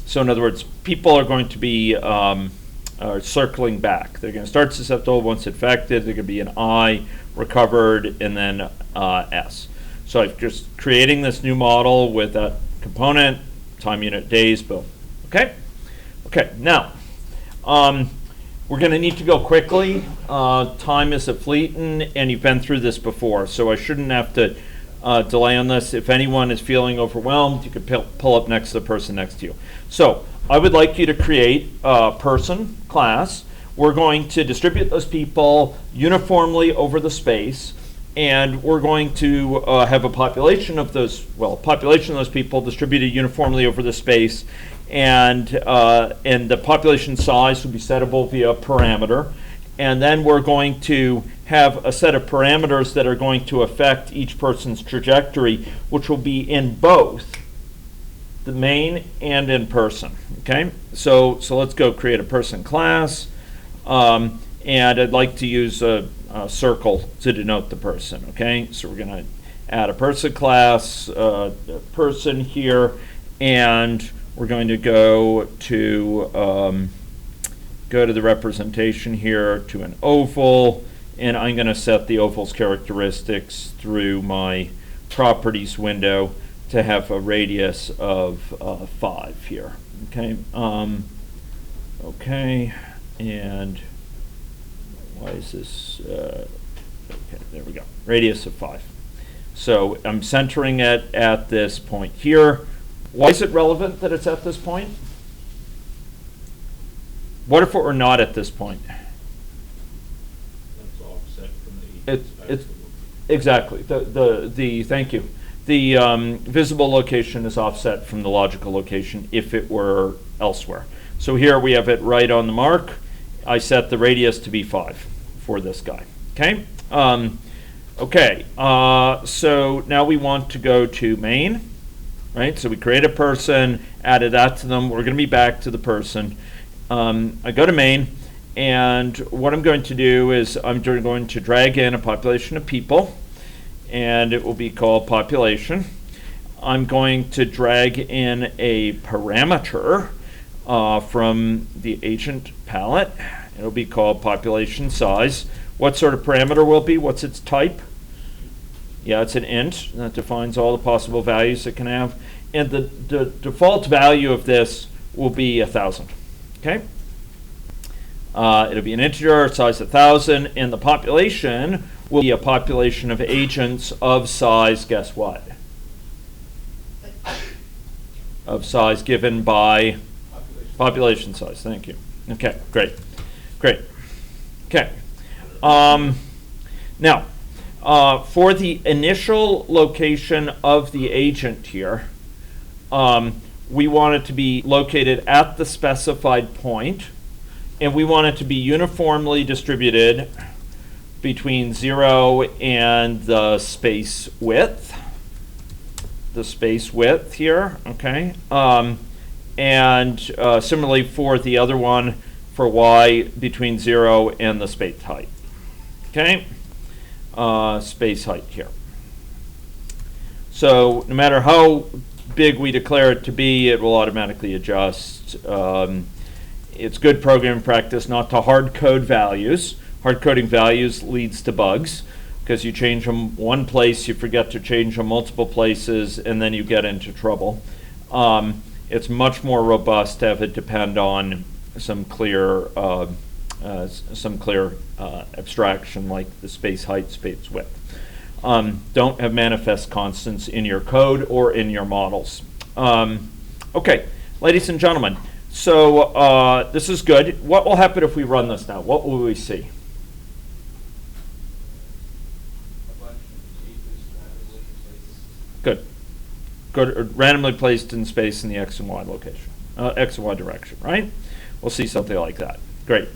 So in other words, people are going to be circling back. They're going to start susceptible once infected. They're going to be an I, recovered, and then S. So I'm just creating this new model with that component, time unit days, boom. Okay? Okay, now, we're going to need to go quickly. Time is a-fleetin', and you've been through this before, so I shouldn't have to delay on this. If anyone is feeling overwhelmed, you could pull up next to the person next to you. So I would like you to create a person class. We're going to distribute those people uniformly over the space, and we're going to have a population of those people distributed uniformly over the space, and the population size will be settable via a parameter. And then we're going to have a set of parameters that are going to affect each person's trajectory, which will be in both the main and in person. Okay, so let's go create a person class, and I'd like to use a circle to denote the person. Okay, so we're going to add a person class, person here, and we're going to go to the representation here to an oval, and I'm going to set the oval's characteristics through my properties window to have a radius of 5 here. Okay. Okay, and why is this? Okay, there we go. Radius of 5. So I'm centering it at this point here. Why is it relevant that it's at this point? What if it were not at this point? That's offset from the It's exactly thank you. The visible location is offset from the logical location if it were elsewhere. So here we have it right on the mark. I set the radius to be 5 for this guy. Okay. Okay. So now we want to go to main, right? So we create a person, added that to them. We're going to be back to the person. I go to main, and what I'm going to do is I'm going to drag in a population of people, and it will be called population. I'm going to drag in a parameter from the agent palette. It'll be called population size. What sort of parameter will it be? What's its type? Yeah, it's an int. That defines all the possible values it can have. And the default value of this will be 1,000. Okay, it'll be an integer, size 1,000, and the population will be a population of agents of size, guess what? Of size given by population size. Thank you. Okay, great. Okay. Now, for the initial location of the agent here, we want it to be located at the specified point, and we want it to be uniformly distributed between 0 and the space width. The space width here, okay? And similarly for the other one, for y, between 0 and the space height. Okay? Space height here. So no matter how big we declare it to be, it will automatically adjust. It's good programming practice not to hard code values. Hard coding values leads to bugs because you change them one place, you forget to change them multiple places, and then you get into trouble. It's much more robust to have it depend on some clear abstraction like the space height, space width. Don't have manifest constants in your code or in your models. Okay, ladies and gentlemen, so this is good. What will happen if we run this now? What will we see? Good. Randomly placed in space in the x and y location, x and y direction, right? We'll see something like that. Great.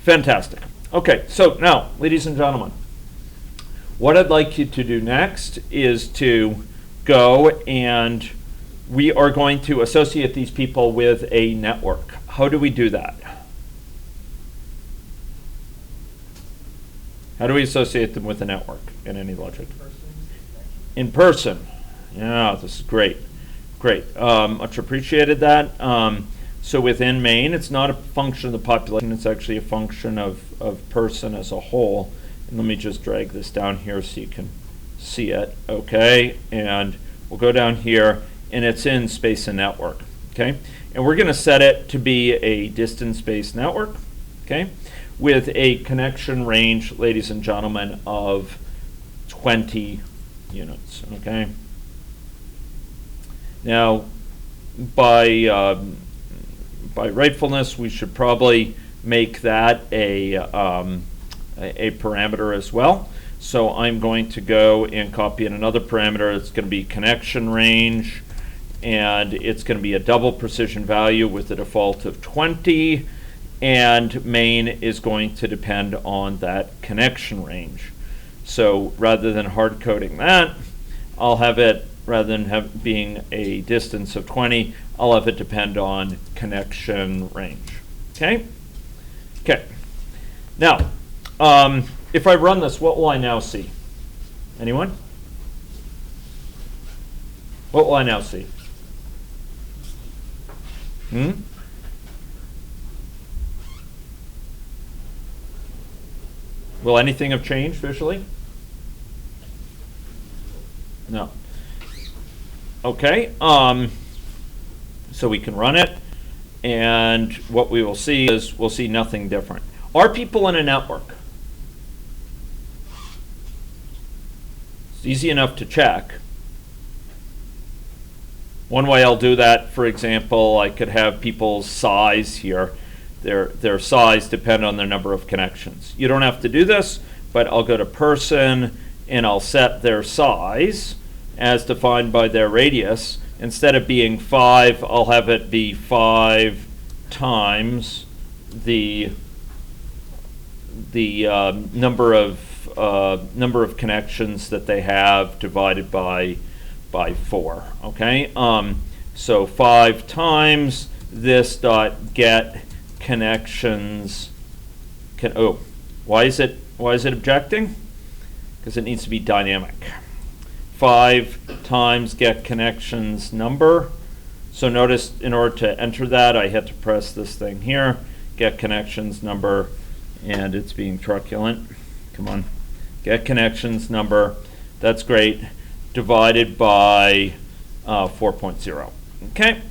Fantastic. Okay, so now, ladies and gentlemen, what I'd like you to do next is to go and we are going to associate these people with a network. How do we do that? How do we associate them with a network in any logic? In person. Yeah, this is great. Great. Much appreciated that. So within Maine, it's not a function of the population, it's actually a function of person as a whole. And let me just drag this down here so you can see it. Okay, and we'll go down here, and it's in space and network. Okay, and we're going to set it to be a distance-based network. Okay, with a connection range, ladies and gentlemen, of 20 units. Okay. Now, by rightfulness, we should probably make that a parameter as well. So I'm going to go and copy in another parameter. It's going to be connection range, and it's going to be a double precision value with a default of 20, and main is going to depend on that connection range. So rather than hard coding that, I'll have it, rather than being a distance of 20, I'll have it depend on connection range. Okay? Okay. Now, if I run this, what will I now see? Anyone? What will I now see? Will anything have changed visually? No. Okay, so we can run it, and what we will see is we'll see nothing different. Are people in a network? It's easy enough to check. One way I'll do that, for example, I could have people's size here. Their size depend on their number of connections. You don't have to do this, but I'll go to person, and I'll set their size as defined by their radius. Instead of being 5, I'll have it be 5 times the number of connections that they have divided by 4. Okay, so 5 times this dot get connections. Why is it objecting? Because it needs to be dynamic. 5 times get connections number. So notice, in order to enter that, I had to press this thing here, get connections number, and it's being truculent. Come on, get connections number. That's great. Divided by 4.0. Okay.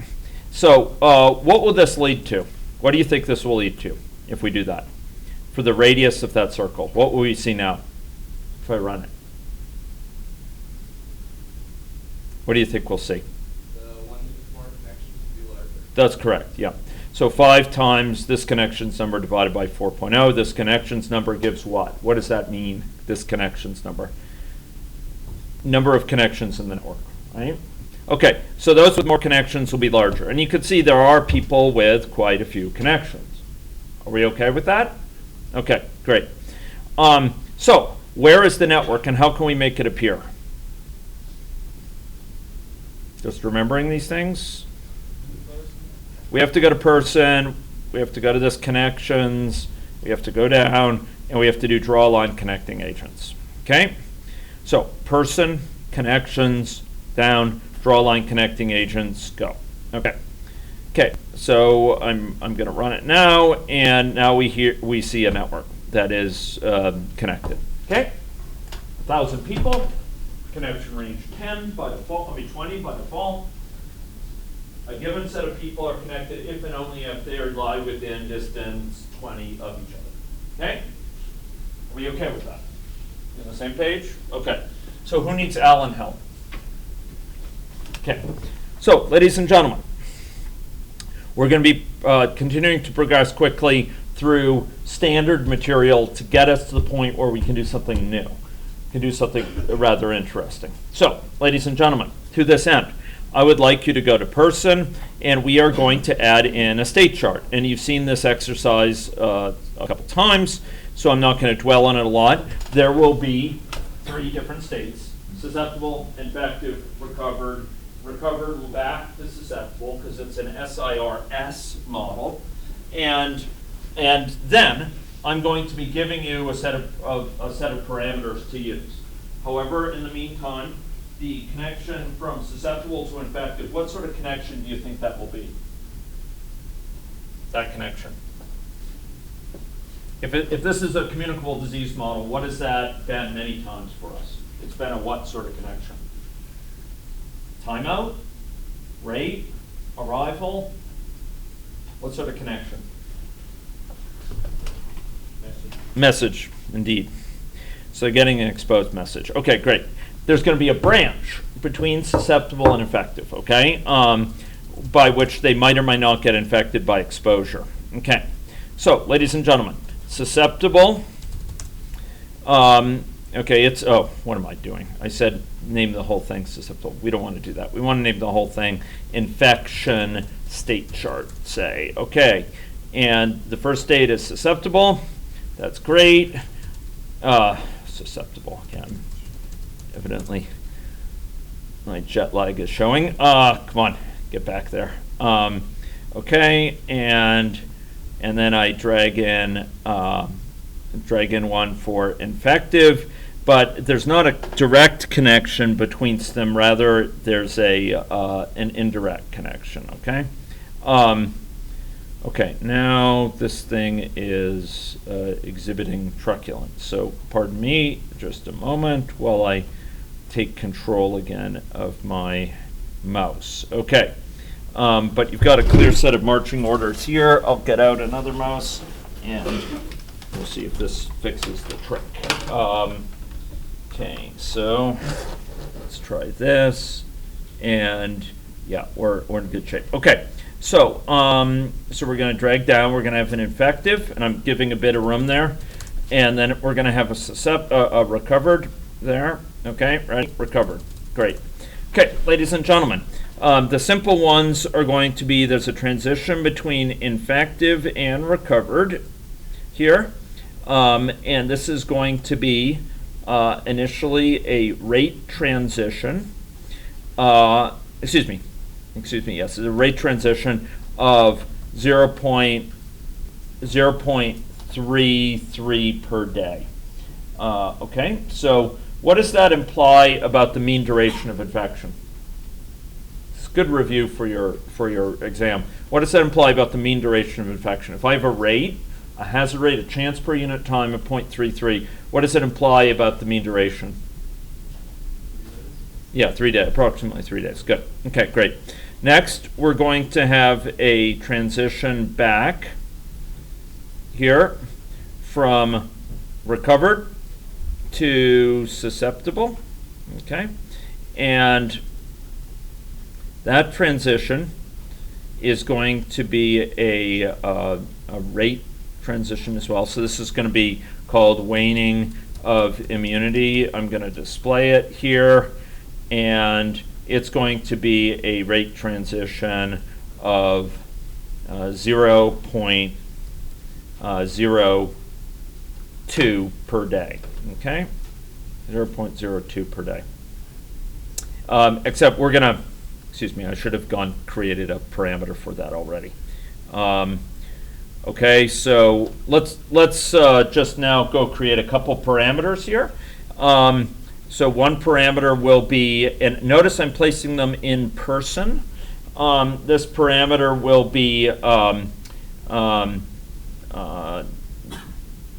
So what will this lead to? What do you think this will lead to if we do that? For the radius of that circle, what will we see now if I run it? What do you think we'll see? The one with more connections will be larger. That's correct, yeah. So 5 times this connections number divided by 4.0. This connections number gives what? What does that mean, this connections number? Number of connections in the network, right? Okay, so those with more connections will be larger. And you can see there are people with quite a few connections. Are we okay with that? Okay, great. So where is the network, and how can we make it appear? Just remembering these things. We have to go to person, we have to go to this connections, we have to go down, and we have to do draw line connecting agents. Okay? So person, connections, down, draw line connecting agents, go. Okay. Okay, so I'm going to run it now, and now we see a network that is connected. Okay? 1,000 people. Connection range 10 by default, 20 by default. A given set of people are connected if and only if they lie within distance 20 of each other. Okay? Are we okay with that? On the same page? Okay. So who needs Allen help? Okay. So, ladies and gentlemen, we're going to be continuing to progress quickly through standard material to get us to the point where we can do something new. Can do something rather interesting. So, ladies and gentlemen, to this end, I would like you to go to person, and we are going to add in a state chart. And you've seen this exercise a couple times, so I'm not going to dwell on it a lot. There will be 3 different states: susceptible, infective, recovered. Recovered will back to susceptible because it's an SIRS model, and then I'm going to be giving you a set of parameters to use. However, in the meantime, the connection from susceptible to infected, what sort of connection do you think that will be? That connection. If this is a communicable disease model, what has that been many times for us? It's been a what sort of connection? Timeout? Rate? Arrival? What sort of connection? Message, indeed. So getting an exposed message. Okay, great. There's going to be a branch between susceptible and infective, okay, by which they might or might not get infected by exposure. Okay, so ladies and gentlemen, susceptible, okay, it's, oh, what am I doing? I said name the whole thing susceptible. We don't want to do that. We want to name the whole thing infection state chart, say. Okay, and the first state is susceptible. That's great. Susceptible, again. Evidently, my jet lag is showing. Come on, get back there. Okay, and then I drag in one for infective, but there's not a direct connection between them. Rather, there's an indirect connection. Okay. Okay, now this thing is exhibiting truculence. So pardon me just a moment while I take control again of my mouse. Okay, but you've got a clear set of marching orders here. I'll get out another mouse and we'll see if this fixes the trick. Okay, so let's try this. And yeah, we're in good shape. Okay. So, so we're going to drag down. We're going to have an infective, and I'm giving a bit of room there, and then we're going to have a recovered there. Okay, right? Recovered. Great. Okay, ladies and gentlemen, the simple ones are going to be there's a transition between infective and recovered here, and this is going to be initially a rate transition. Excuse me, yes, it's a rate transition of 0.33 per day. Okay, so what does that imply about the mean duration of infection? It's a good review for your exam. What does that imply about the mean duration of infection? If I have a hazard rate, a chance per unit time of 0.33, what does it imply about the mean duration? Yeah, 3 days, approximately 3 days. Good. Okay, great. Next, we're going to have a transition back here from recovered to susceptible. Okay, and that transition is going to be a rate transition as well. So this is going to be called waning of immunity. I'm going to display it here. And it's going to be a rate transition of 0.02 per day. Okay, 0.02 per day. Except we're gonna, excuse me, I should have created a parameter for that already. Okay, so let's just now go create a couple parameters here. So one parameter will be, and notice I'm placing them in person. This parameter will be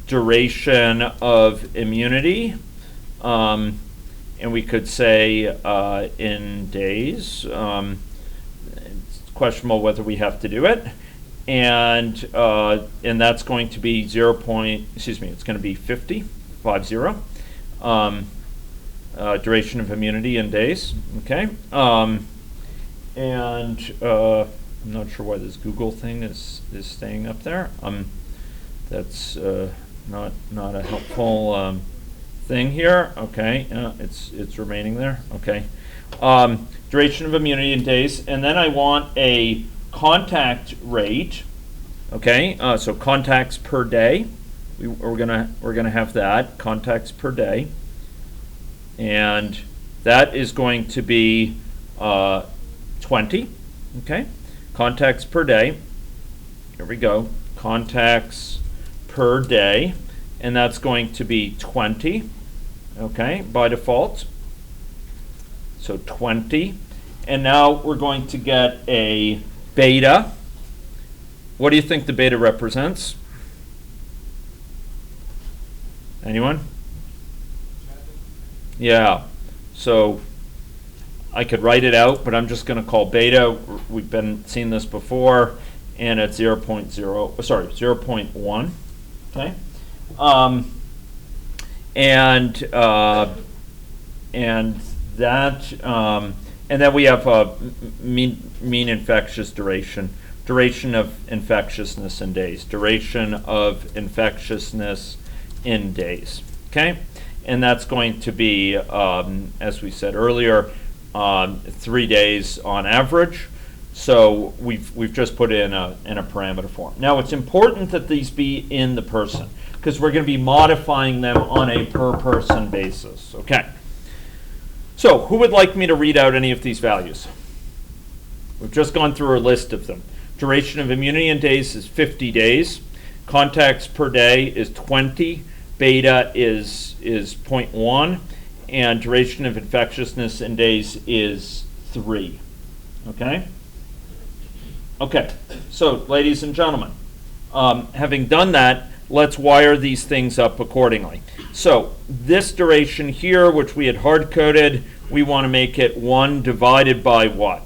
duration of immunity, and we could say in days. It's questionable whether we have to do it, and that's going to be it's going to be 50. Duration of immunity in days. Okay, and I'm not sure why this Google thing is staying up there. That's not a helpful thing here. Okay, it's remaining there. Okay, duration of immunity in days, and then I want a contact rate. Okay, so contacts per day. We're gonna have that contacts per day. And that is going to be 20, okay? Contacts per day. Here we go. Contacts per day. And that's going to be 20, okay, by default. so 20. And now we're going to get a beta. What do you think the beta represents? Anyone? Yeah, so I could write it out, but I'm just going to call beta. We've been seeing this before, and it's 0.1. Okay, and then we have mean infectious duration of infectiousness in days, duration of infectiousness in days. Okay, and that's going to be, as we said earlier, 3 days on average. So we've just put in a parameter form. Now it's important that these be in the person, because we're going to be modifying them on a per person basis. Okay. So who would like me to read out any of these values? We've just gone through a list of them. Duration of immunity in days is 50 days. Contacts per day is 20. Beta is 0.1. And duration of infectiousness in days is 3. Okay? Okay, so ladies and gentlemen, having done that, let's wire these things up accordingly. So this duration here, which we had hard-coded, we want to make it 1 divided by what?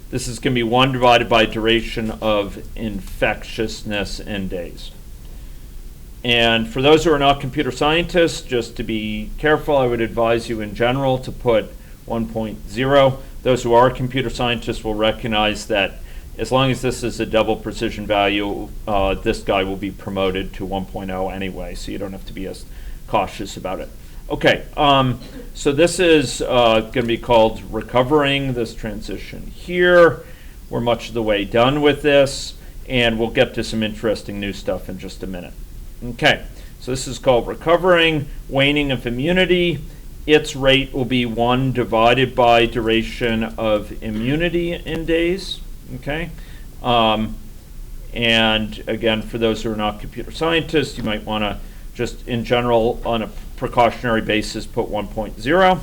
This is going to be 1 divided by duration of infectiousness in days. And for those who are not computer scientists, just to be careful, I would advise you in general to put 1.0. Those who are computer scientists will recognize that as long as this is a double precision value, this guy will be promoted to 1.0 anyway, so you don't have to be as cautious about it. Okay, so this is going to be called recovering this transition here. We're much of the way done with this, and we'll get to some interesting new stuff in just a minute. Okay, so this is called recovering, waning of immunity. Its rate will be 1 divided by duration of immunity in days. Okay, and again, for those who are not computer scientists, you might want to just in general on a precautionary basis put 1.0.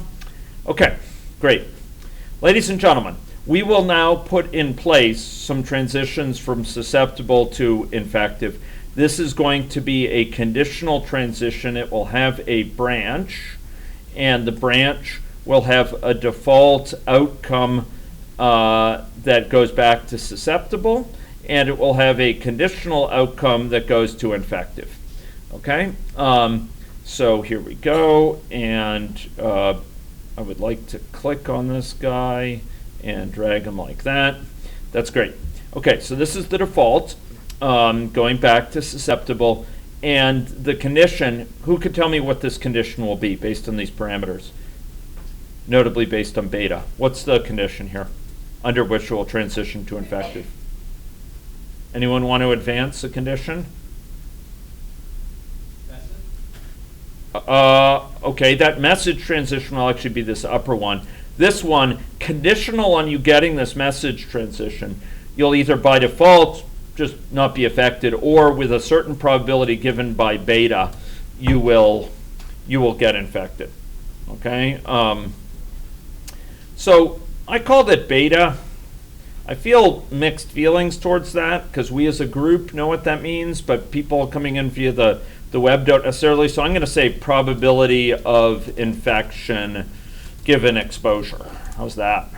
Okay, great. Ladies and gentlemen, we will now put in place some transitions from susceptible to infective. This is going to be a conditional transition. It will have a branch, and the branch will have a default outcome that goes back to susceptible, and it will have a conditional outcome that goes to infective. Okay, so here we go, and I would like to click on this guy and drag him like that. That's great. Okay, so this is the default, going back to susceptible, and the condition, who could tell me what this condition will be based on these parameters? Notably based on beta. What's the condition here under which it will transition to infective? Anyone want to advance a condition? Okay, that message transition will actually be this upper one. This one, conditional on you getting this message transition, you'll either by default just not be affected, or with a certain probability given by beta, you will get infected. Okay, so I called it beta. I feel mixed feelings towards that because we as a group know what that means, but people coming in via the web don't necessarily. So I'm going to say probability of infection given exposure. How's that?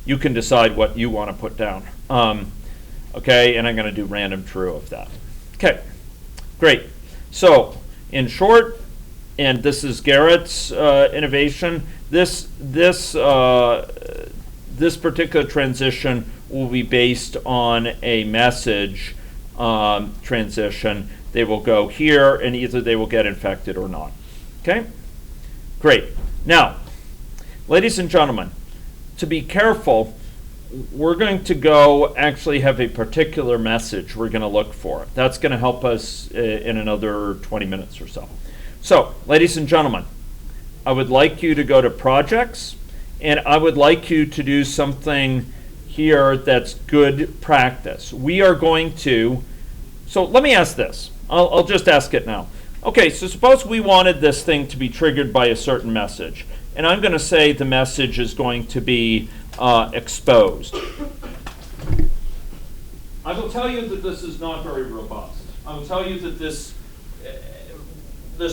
You can decide what you want to put down. Okay, and I'm going to do random true of that. Okay, great. So in short, and this is Garrett's innovation, this particular transition will be based on a message transition. They will go here, and either they will get infected or not. Okay? Great. Now, ladies and gentlemen, to be careful, we're going to go actually have a particular message we're going to look for. That's going to help us in another 20 minutes or so. So, ladies and gentlemen, I would like you to go to projects, and I would like you to do something here that's good practice. We are going to, so let me ask this. I'll just ask it now. Okay, so suppose we wanted this thing to be triggered by a certain message. And I'm going to say the message is going to be exposed. I will tell you that this is not very robust. I will tell you that this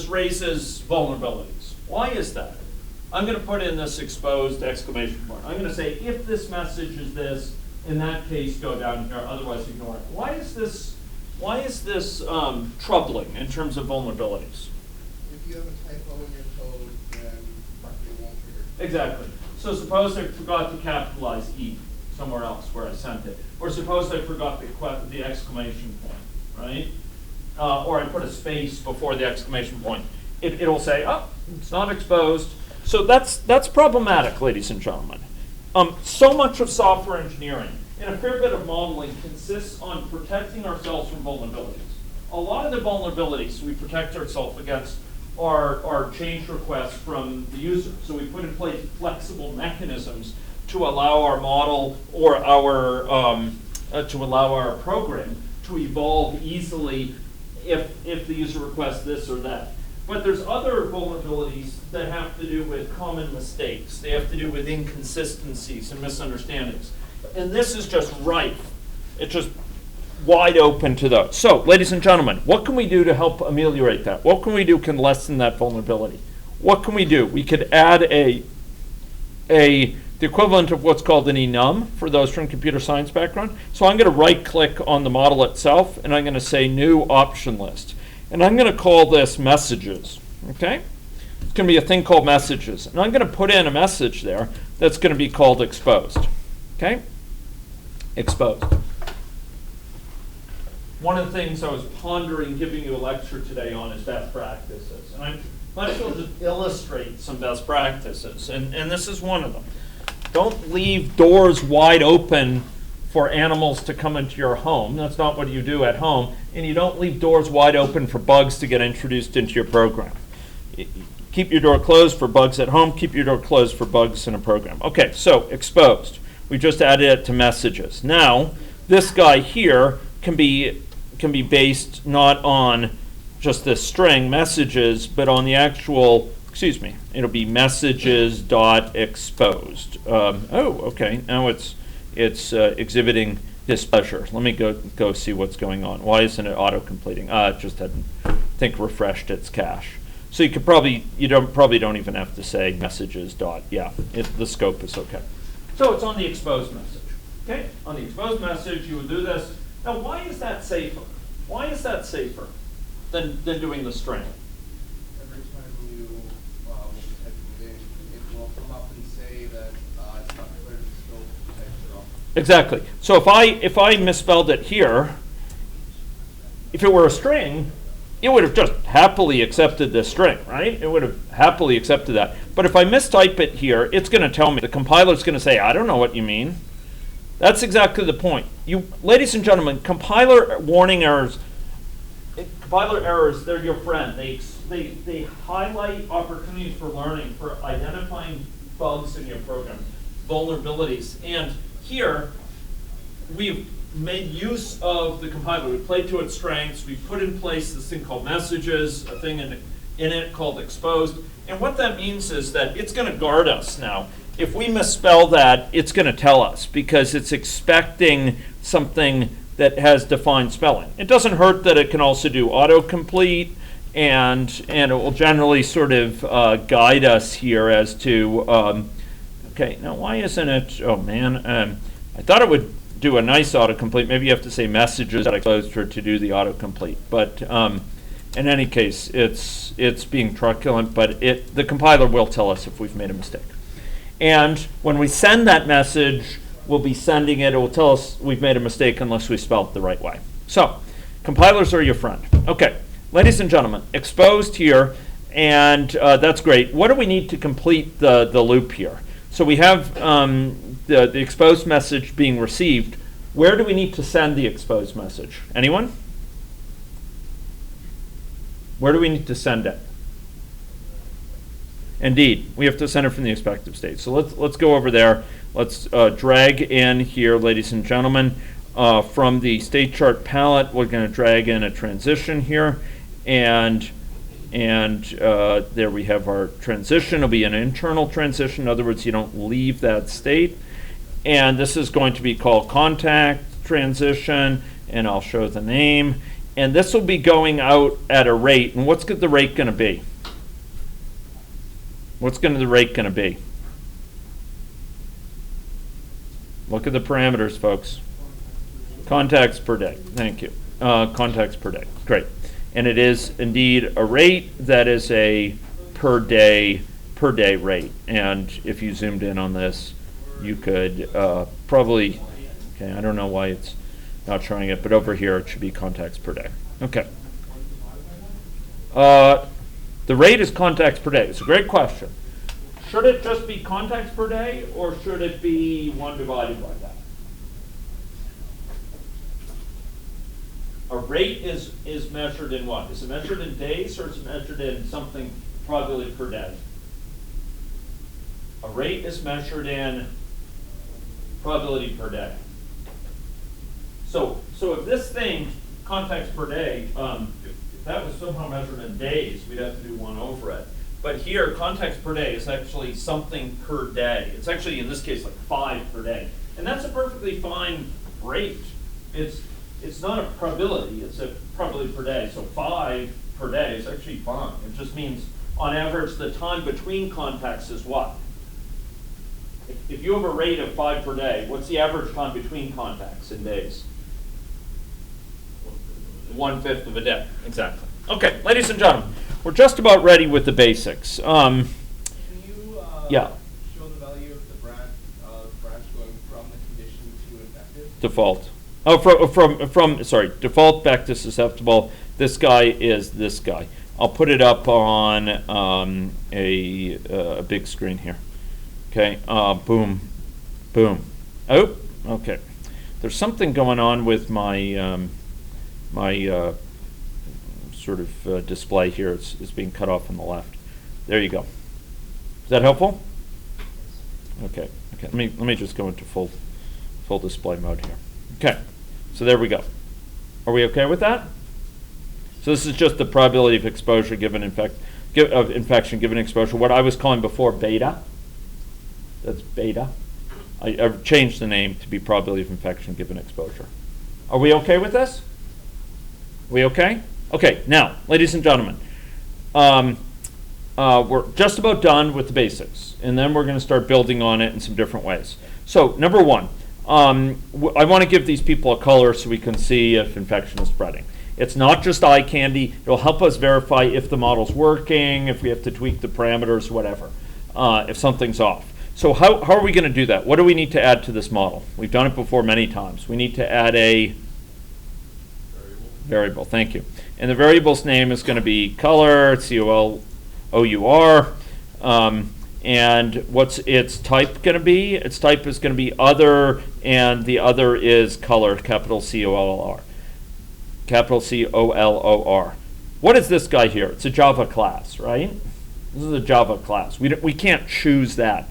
raises vulnerabilities. Why is that? I'm going to put in this exposed exclamation point. I'm going to say, if this message is this, in that case, go down here, otherwise ignore it. Why is this troubling in terms of vulnerabilities? If you have a typo in your code, then it won't trigger. Exactly. So suppose I forgot to capitalize E somewhere else where I sent it. Or suppose I forgot the exclamation point, right? Or I put a space before the exclamation point. It'll say, oh, it's not exposed. So that's problematic, ladies and gentlemen. So much of software engineering and a fair bit of modeling consists on protecting ourselves from vulnerabilities. A lot of the vulnerabilities we protect ourselves against are change requests from the user. So we put in place flexible mechanisms to allow our model or to allow our program to evolve easily if the user requests this or that. But there's other vulnerabilities that have to do with common mistakes. They have to do with inconsistencies and misunderstandings. And this is just rife. It's just wide open to those. So, ladies and gentlemen, what can we do to help ameliorate that? What can we do can lessen that vulnerability? What can we do? We could add the equivalent of what's called an enum for those from computer science background. So I'm going to right-click on the model itself, and I'm going to say New Option List. And I'm going to call this Messages, okay? It's going to be a thing called Messages. And I'm going to put in a message there that's going to be called Exposed, okay? Exposed. One of the things I was pondering giving you a lecture today on is best practices. And I might as well just illustrate some best practices. And this is one of them. Don't leave doors wide open for animals to come into your home. That's not what you do at home. And you don't leave doors wide open for bugs to get introduced into your program. Keep your door closed for bugs at home. Keep your door closed for bugs in a program. Okay, so exposed. We just added it to messages. Now, this guy here can be based not on just this string, messages, but on the actual, it'll be messages.exposed. Okay, now it's exhibiting displeasure. Let me go see what's going on. Why isn't it auto-completing? It just hadn't, refreshed its cache. So you probably don't even have to say messages dot. Yeah, the scope is okay. So it's on the exposed message. Okay, on the exposed message, you would do this. Now, why is that safer? Why is that safer than doing the string? Every time you will type it in, it will come up and say that it's not clear to the scope to type it off. Exactly. So if I misspelled it here, if it were a string, it would have just happily accepted this string, right? It would have happily accepted that. But if I mistype it here, it's going to tell me. The compiler's going to say, I don't know what you mean. That's exactly the point. Ladies and gentlemen, compiler errors, they're your friend. They highlight opportunities for learning, for identifying bugs in your program, vulnerabilities. And here, we've made use of the compiler. We played to its strengths. We put in place this thing called messages, a thing in it called exposed. And what that means is that it's going to guard us now. If we misspell that, it's going to tell us because it's expecting something that has defined spelling. It doesn't hurt that it can also do autocomplete, and it will generally sort of guide us here as to, okay, now why isn't it, oh man, I thought it would do a nice autocomplete. Maybe you have to say messages that I closed for to do the autocomplete. But in any case, it's being truculent, but the compiler will tell us if we've made a mistake. And when we send that message, we'll be sending it. It will tell us we've made a mistake unless we spell it the right way. So, compilers are your friend. Okay, ladies and gentlemen, exposed here, and that's great. What do we need to complete the loop here? So we have the exposed message being received. Where do we need to send the exposed message? Anyone? Where do we need to send it? Indeed, we have to send it from the expected state. So let's go over there. Let's drag in here, ladies and gentlemen, from the state chart palette. We're going to drag in a transition here, and And there we have our transition. It'll be an internal transition. In other words, you don't leave that state. And this is going to be called contact transition, and I'll show the name. And this will be going out at a rate. And what's the rate going to be? What's the rate going to be? Look at the parameters, folks. Contacts per day. Thank you. Contacts per day. Great. And it is indeed a rate that is a per day rate. And if you zoomed in on this, you could probably, okay, I don't know why it's not showing it, but over here it should be contacts per day. Okay. The rate is contacts per day. It's a great question. Should it just be contacts per day, or should it be 1 divided by that? A rate is measured in what? Is it measured in days, or is it measured in something probability per day? A rate is measured in probability per day. So if this thing, contacts per day, if that was somehow measured in days, we'd have to do 1 over it. But here, contacts per day is actually something per day. It's actually, in this case, like 5 per day. And that's a perfectly fine rate. It's not a probability, it's a probability per day. So 5 per day is actually fine. It just means, on average, the time between contacts is what? If you have a rate of 5 per day, what's the average time between contacts in days? 1/5 of a day, exactly. Okay, ladies and gentlemen, we're just about ready with the basics. Can you yeah. show the value of the branch going from the condition to infected? Default. Oh, sorry, default back to susceptible. This guy is this guy. I'll put it up on a big screen here. Okay, boom, boom. Oh, okay. There's something going on with my sort of display here. It's being cut off on the left. There you go. Is that helpful? Okay. Okay. Let me just go into full display mode here. Okay. So there we go. Are we okay with that? So this is just the probability of exposure given infection given exposure. What I was calling before beta. That's beta. I've changed the name to be probability of infection given exposure. Are we okay with this? We okay? Okay, now, ladies and gentlemen, we're just about done with the basics, and then we're going to start building on it in some different ways. So, number one, I want to give these people a color so we can see if infection is spreading. It's not just eye candy. It'll help us verify if the model's working, if we have to tweak the parameters, whatever, if something's off. So how are we going to do that? What do we need to add to this model? We've done it before many times. We need to add a variable. Thank you. And the variable's name is going to be color, C-O-L-O-U-R. And what's its type going to be? Its type is going to be other, and the other is color, capital C-O-L-O-R. Capital C-O-L-O-R. What is this guy here? It's a Java class, right? This is a Java class. We can't choose that.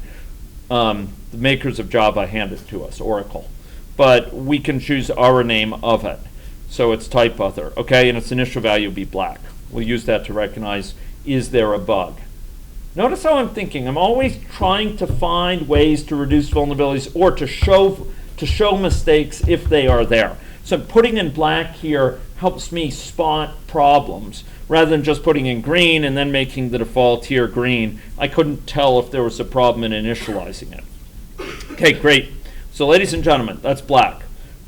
The makers of Java hand it to us, Oracle. But we can choose our name of it. So it's type other, okay? And its initial value will be black. We'll use that to recognize, is there a bug? Notice how I'm thinking. I'm always trying to find ways to reduce vulnerabilities or to show mistakes if they are there. So putting in black here helps me spot problems rather than just putting in green and then making the default here green. I couldn't tell if there was a problem in initializing it. Okay, great. So ladies and gentlemen, that's black.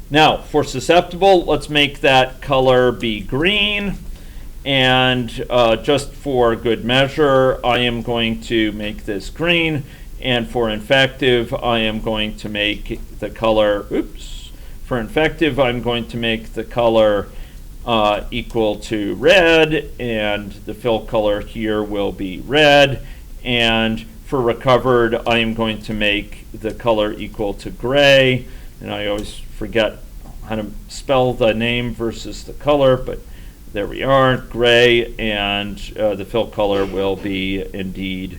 Now, for susceptible, let's make that color be green. And just for good measure, I am going to make this green. And for infective, I am going to make the color, for infective, I'm going to make the color equal to red. And the fill color here will be red. And for recovered, I am going to make the color equal to gray. And I always forget how to spell the name versus the color, but there we are, gray, and the fill color will be indeed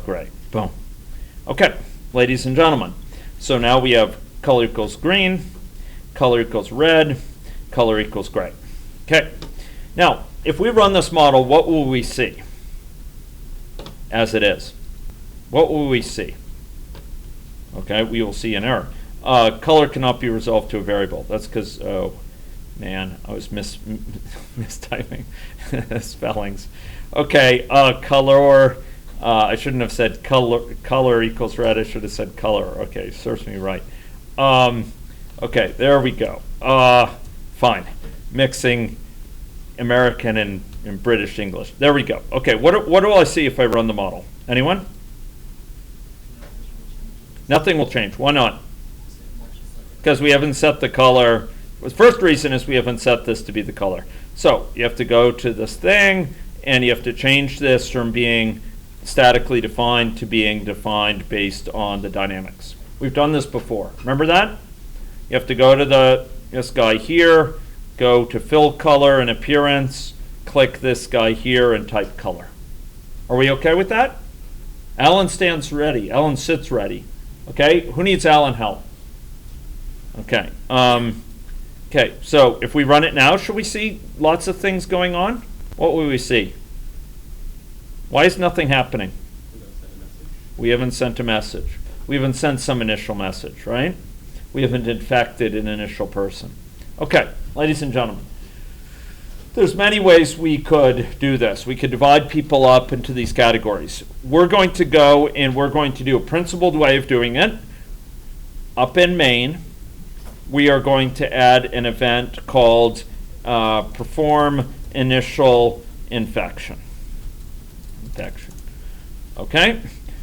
gray. Boom. Okay, ladies and gentlemen, so now we have color equals green, color equals red, color equals gray. Okay, now if we run this model, what will we see as it is? What will we see? Okay, we will see an error. Color cannot be resolved to a variable. That's because, oh man, I was mistyping spellings. Okay, color, I shouldn't have said color equals red. I should have said color. Okay, serves me right. Okay, there we go. Fine. Mixing American and British English. There we go. Okay, what do I see if I run the model? Anyone? Nothing will change. Why not? Because we haven't set the color. The first reason is we haven't set this to be the color. So you have to go to this thing, and you have to change this from being statically defined to being defined based on the dynamics. We've done this before. Remember that? You have to go to this guy here, go to fill color and appearance, click this guy here, and type color. Are we okay with that? Alan stands ready. Alan sits ready. Okay, who needs Alan help? Okay. Okay, so if we run it now, should we see lots of things going on? What will we see? Why is nothing happening? We haven't sent a message. We haven't sent some initial message, right? We haven't infected an initial person. Okay, ladies and gentlemen, there's many ways we could do this. We could divide people up into these categories. We're going to go and we're going to do a principled way of doing it. Up in main, we are going to add an event called perform initial infection. Okay?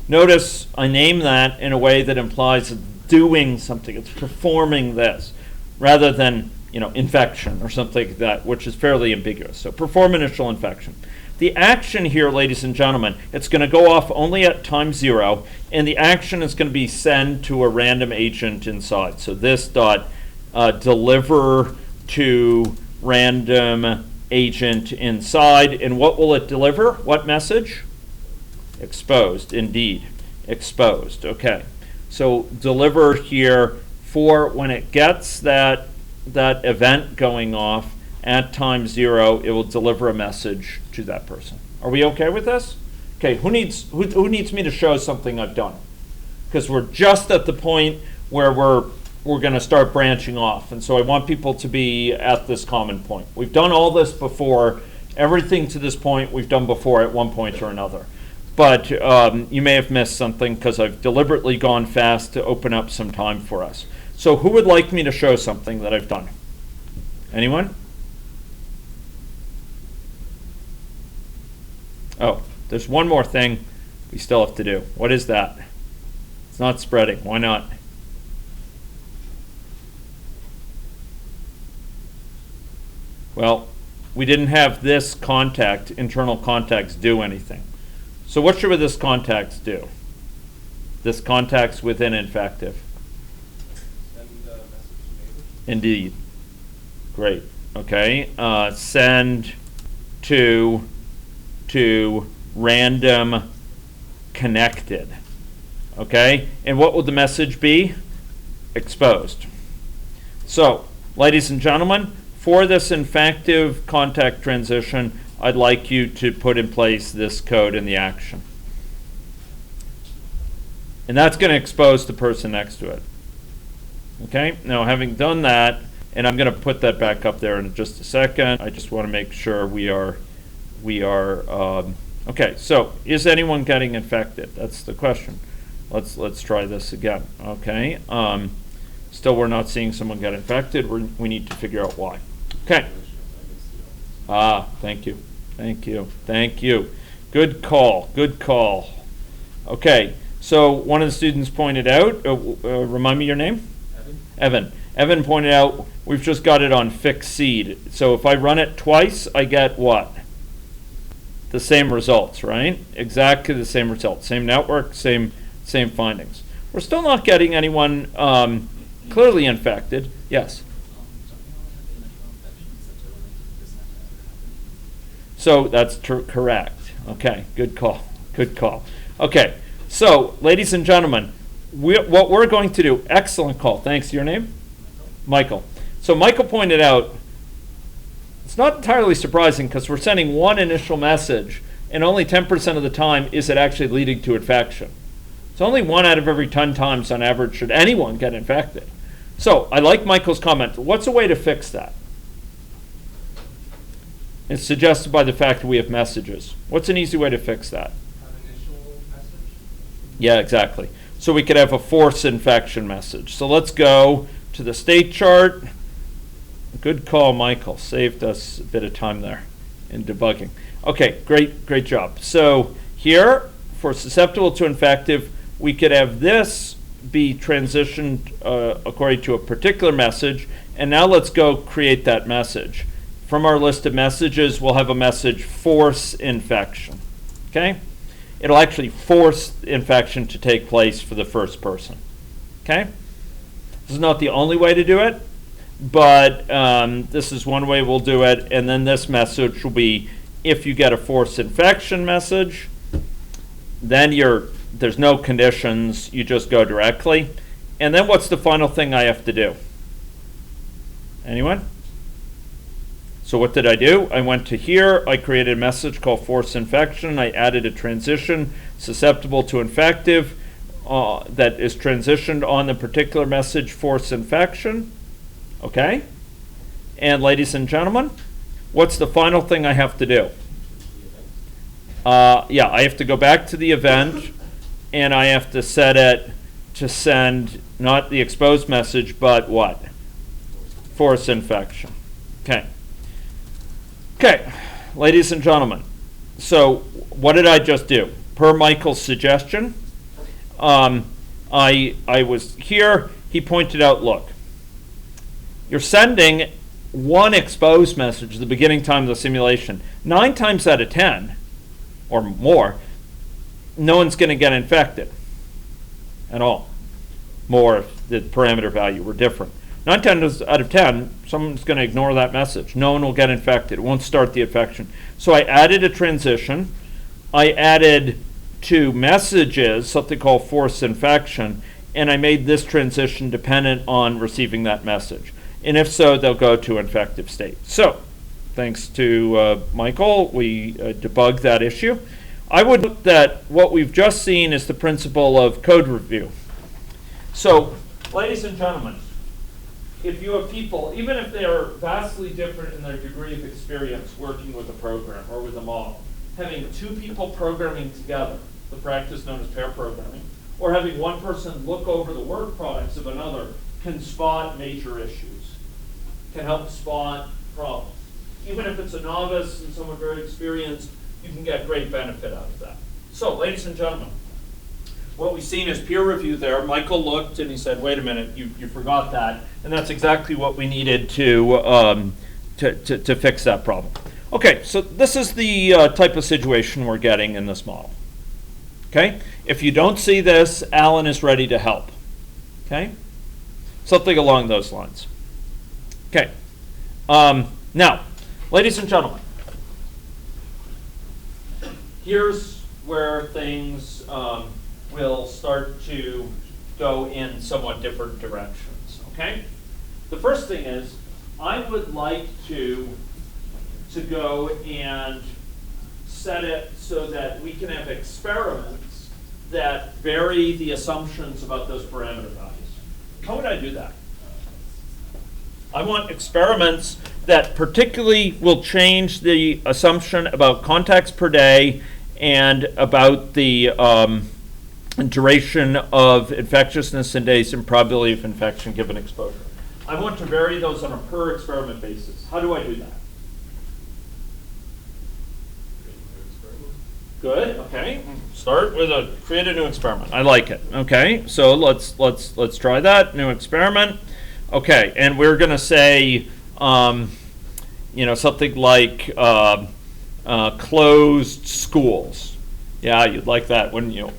Notice I name that in a way that implies doing something. It's performing this rather than infection or something like that, which is fairly ambiguous. So perform initial infection. The action here, ladies and gentlemen, it's going to go off only at time 0, and the action is going to be send to a random agent inside. So this dot deliver to random agent inside, and what will it deliver? What message? Exposed, indeed. Exposed. Okay. So deliver here for when it gets that event going off at time 0, it will deliver a message to that person. Are we okay with this? Okay, who needs me to show something I've done? Because we're just at the point where we're going to start branching off, and so I want people to be at this common point. We've done all this before. Everything to this point we've done before at one point or another. But you may have missed something because I've deliberately gone fast to open up some time for us. So who would like me to show something that I've done? Anyone? Oh, there's one more thing we still have to do. What is that? It's not spreading. Why not? Well, we didn't have this contact, internal contacts, do anything. So what should this contacts do? This contacts within infective. Send a message to neighbors. Indeed. Great. Okay. Send to random connected. Okay. And what would the message be? Exposed. So, ladies and gentlemen, for this infective contact transition, I'd like you to put in place this code in the action. And that's going to expose the person next to it. Okay, now having done that, and I'm going to put that back up there in just a second. I just want to make sure we are okay, so is anyone getting infected? That's the question. Let's try this again. Okay, still we're not seeing someone get infected. We need to figure out why. Okay. Thank you. Thank you. Thank you. Good call. Good call. Okay, so one of the students pointed out, remind me your name? Evan. Evan pointed out we've just got it on fixed seed. So if I run it twice, I get what? The same results, right? Exactly the same results. Same network, same findings. We're still not getting anyone clearly infected. Yes? So that's correct. Okay, good call. Good call. Okay, so ladies and gentlemen, what we're going to do, excellent call. Thanks. Your name? Michael. So Michael pointed out It's not entirely surprising because we're sending one initial message, and only 10% of the time is it actually leading to infection. So only 1 out of every 10 times on average should anyone get infected. So I like Michael's comment. What's a way to fix that? It's suggested by the fact that we have messages. What's an easy way to fix that? An initial message? Yeah, exactly. So we could have a force infection message. So let's go to the state chart. Good call, Michael. Saved us a bit of time there in debugging. Okay, great job. So here, for susceptible to infective, we could have this be transitioned according to a particular message. And now let's go create that message. From our list of messages, we'll have a message, force infection. Okay? It'll actually force infection to take place for the first person. Okay? This is not the only way to do it, but this is one way we'll do it. And then this message will be, if you get a force infection message, then there's no conditions, you just go directly. And then what's the final thing I have to do? Anyone? So what did I do? I went to here, I created a message called force infection, I added a transition susceptible to infective that is transitioned on the particular message force infection. Okay? And ladies and gentlemen, what's the final thing I have to do? Yeah, I have to go back to the event and I have to set it to send not the exposed message, but what? Force infection. Okay. Okay, ladies and gentlemen, so what did I just do? Per Michael's suggestion, I was here, he pointed out, look, you're sending one exposed message at the beginning time of the simulation. 9 times out of 10, or more, no one's going to get infected at all. More if the parameter value were different. 9 times out of 10, someone's going to ignore that message. No one will get infected. It won't start the infection. So I added a transition. I added 2 messages, something called force infection, and I made this transition dependent on receiving that message. And if so, they'll go to infective state. So, thanks to Michael, we debugged that issue. I would note that what we've just seen is the principle of code review. So, ladies and gentlemen, if you have people, even if they are vastly different in their degree of experience working with a program or with a model, having 2 people programming together, the practice known as pair programming, or having one person look over the work products of another can spot major issues, can help spot problems. Even if it's a novice and someone very experienced, you can get great benefit out of that. So, ladies and gentlemen, what we've seen is peer review there. Michael looked and he said, wait a minute, you forgot that. And that's exactly what we needed to fix that problem. Okay, so this is the type of situation we're getting in this model. Okay, if you don't see this, Alan is ready to help. Okay, something along those lines. Okay, now, ladies and gentlemen, here's where things will start to go in somewhat different directions, okay? The first thing is, I would like to go and set it so that we can have experiments that vary the assumptions about those parameter values. How would I do that? I want experiments that particularly will change the assumption about contacts per day and about the duration of infectiousness in days and probability of infection given exposure. I want to vary those on a per experiment basis. How do I do that? Good. Okay. Start with create a new experiment. I like it. Okay. So let's try that new experiment. Okay, and we're going to say, something like closed schools. Yeah, you'd like that, wouldn't you?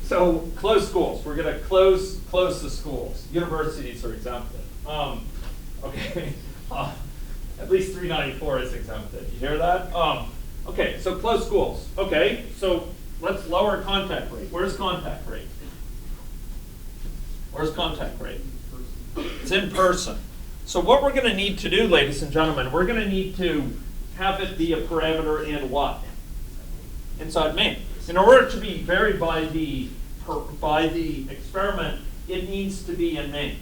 So closed schools. We're going to close the schools. Universities are exempted. Okay, at least 394 is exempted. You hear that? Okay, so closed schools. Okay, so let's lower contact rate. Where's contact rate? Where's contact rate? It's in person. So what we're going to need to do, ladies and gentlemen, we're going to need to have it be a parameter in what? Inside main. In order to be varied by the experiment, it needs to be in main.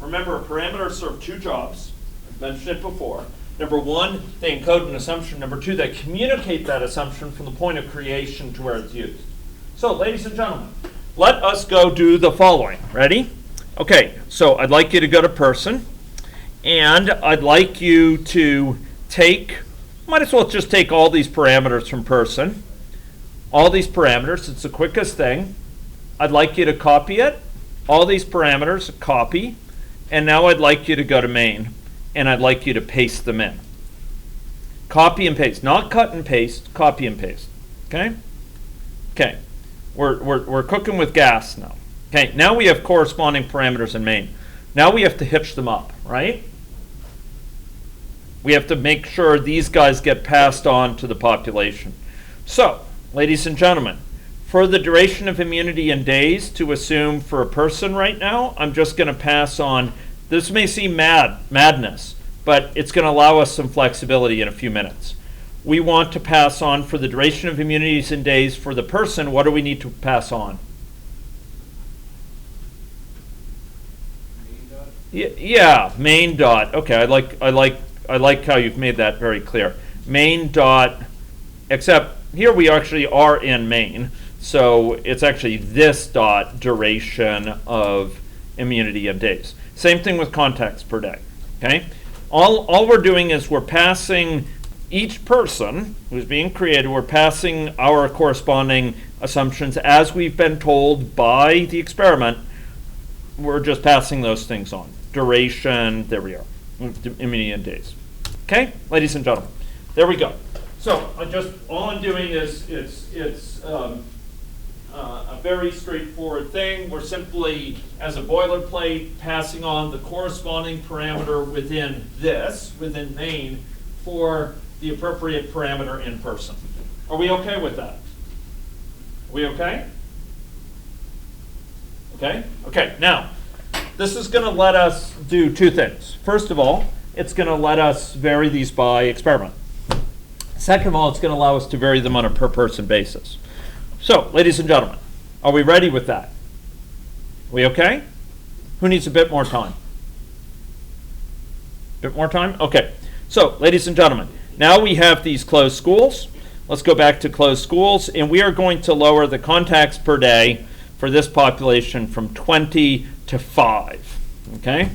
Remember, parameters serve two jobs. I've mentioned it before. Number one, they encode an assumption. Number two, they communicate that assumption from the point of creation to where it's used. So, ladies and gentlemen, let us go do the following. Ready? Okay, so I'd like you to go to person, and I'd like you to take, might as well just take all these parameters from person. All these parameters, it's the quickest thing. I'd like you to copy it. All these parameters, copy. And now I'd like you to go to main, and I'd like you to paste them in. Copy and paste, not cut and paste, copy and paste. Okay? Okay. We're cooking with gas now. Okay, now we have corresponding parameters in main. Now we have to hitch them up, right? We have to make sure these guys get passed on to the population. So, ladies and gentlemen, for the duration of immunity in days to assume for a person right now, I'm just going to pass on, this may seem madness, but it's going to allow us some flexibility in a few minutes. We want to pass on for the duration of immunities in days for the person, what do we need to pass on? Main dot? Yeah, main dot. Okay, I like how you've made that very clear. Main dot, except here we actually are in main, so it's actually this dot duration of immunity in days. Same thing with context per day. Okay, all we're doing is we're passing each person who's being created, we're passing our corresponding assumptions as we've been told by the experiment. We're just passing those things on. Duration, there we are, immunity in days. Okay, ladies and gentlemen, there we go. So all I'm doing is it's a very straightforward thing. We're simply, as a boilerplate, passing on the corresponding parameter within main, for the appropriate parameter in person. Are we okay with that? Are we okay? Okay? Okay, now, this is going to let us do two things. First of all, it's going to let us vary these by experiment. Second of all, it's going to allow us to vary them on a per person basis. So, ladies and gentlemen, are we ready with that? Are we okay? Who needs a bit more time? Bit more time? Okay. So, ladies and gentlemen, now we have these closed schools. Let's go back to closed schools, and we are going to lower the contacts per day for this population from 20 to 5, okay?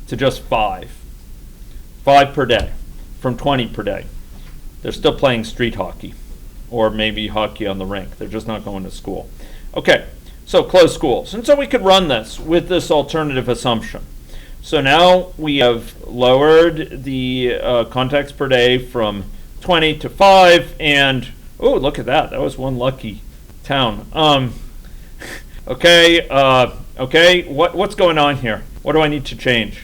To just 5. 5 per day, from 20 per day. They're still playing street hockey, or maybe hockey on the rink. They're just not going to school. Okay, so closed schools. And so we could run this with this alternative assumption. So now we have lowered the contacts per day from 20 to 5, and oh, look at that. That was one lucky town. Okay, what's going on here? What do I need to change?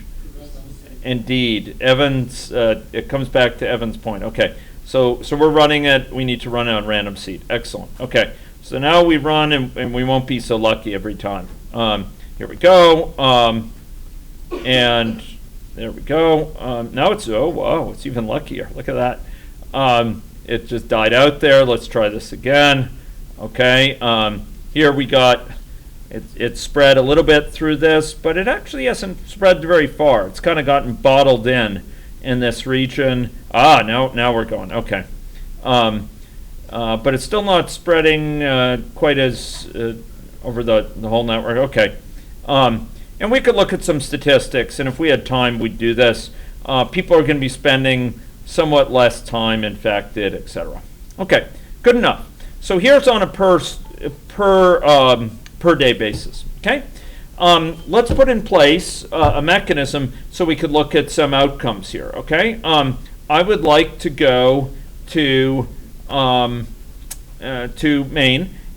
Indeed, Evans, it comes back to Evan's point. Okay, so we're running it. We need to run it on random seed. Excellent. Okay, so now we run, and we won't be so lucky every time. Here we go. And there we go. Now it's, oh, wow, it's even luckier. Look at that. It just died out there. Let's try this again. Okay, here we got, it spread a little bit through this, but it actually hasn't spread very far. It's kind of gotten bottled in this region. Now we're going. Okay. But it's still not spreading quite as over the whole network. Okay. And we could look at some statistics, and if we had time, we'd do this. People are going to be spending somewhat less time infected, etc. Okay, good enough. So here's on a per day basis. Okay, let's put in place a mechanism so we could look at some outcomes here. Okay, I would like to go to main,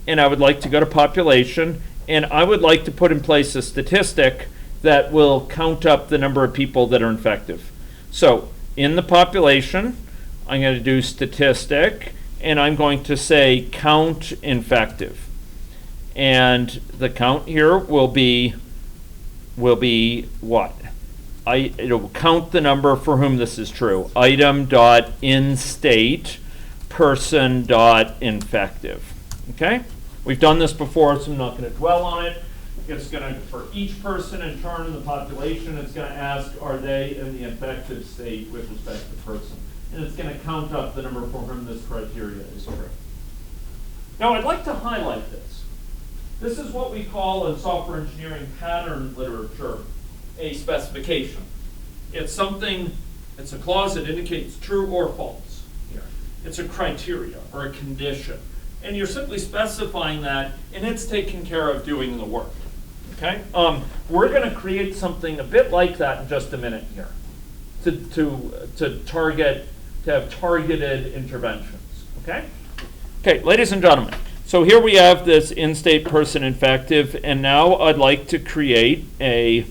and I would like to go to population. And I would like to put in place a statistic that will count up the number of people that are infective. So in the population, I'm going to do statistic, and I'm going to say count infective. And the count here will be what? it'll count the number for whom this is true. Item.instate person.infective. Okay? We've done this before, so I'm not going to dwell on it. It's going to, for each person in turn in the population, it's going to ask, are they in the infective state with respect to the person? And it's going to count up the number for whom this criteria is true. Now, I'd like to highlight this. This is what we call in software engineering pattern literature a specification. It's something, it's a clause that indicates true or false here. It's a criteria or a condition. And you're simply specifying that, and it's taking care of doing the work. Okay? We're going to create something a bit like that in just a minute here to have targeted interventions. Okay? Okay, ladies and gentlemen. So here we have this in-state person infective, and now I'd like to create a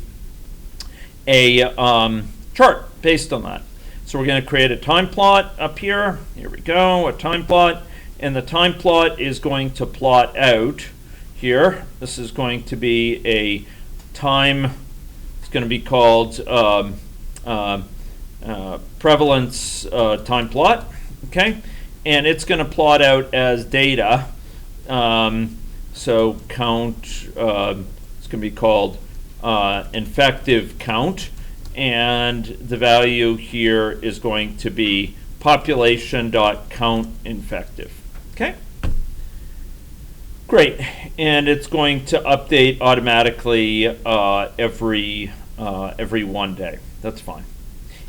chart based on that. So we're going to create a time plot up here. Here we go, a time plot. And the time plot is going to plot out here. This is going to be a time, it's going to be called prevalence time plot, okay? And it's going to plot out as data. So count, it's going to be called infective count. And the value here is going to be population.countInfective. Okay? Great. And it's going to update automatically every 1 day. That's fine.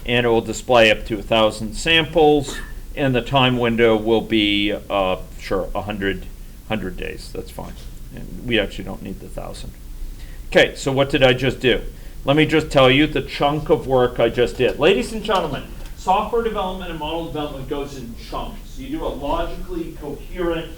And it will display up to 1,000 samples, and the time window will be, 100 days. That's fine. And we actually don't need the 1,000. Okay, so what did I just do? Let me just tell you the chunk of work I just did. Ladies and gentlemen, software development and model development goes in chunks. You do a logically coherent,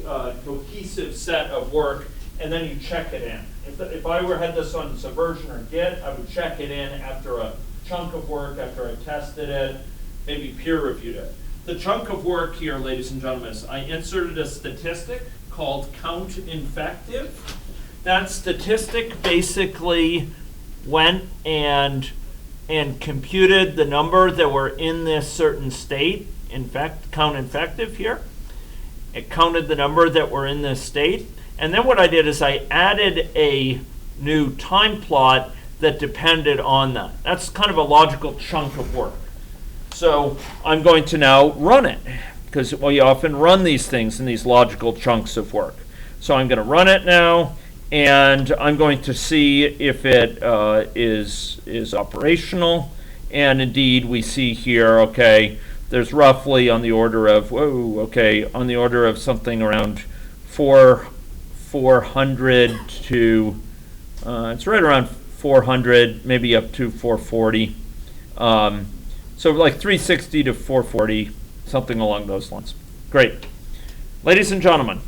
cohesive set of work, and then you check it in. If I had this on Subversion or Git, I would check it in after a chunk of work, after I tested it, maybe peer reviewed it. The chunk of work here, ladies and gentlemen, is I inserted a statistic called count infective. That statistic basically went and computed the number that were in this certain state, count infective here. It counted the number that were in this state. And then what I did is I added a new time plot that depended on that. That's kind of a logical chunk of work. So I'm going to now run it, because we often run these things in these logical chunks of work. So I'm going to run it now, and I'm going to see if it is operational. And indeed, we see here, okay, there's roughly on the order of, on the order of something around 400 to, it's right around 400, maybe up to 440. So like 360 to 440, something along those lines. Great. Ladies and gentlemen,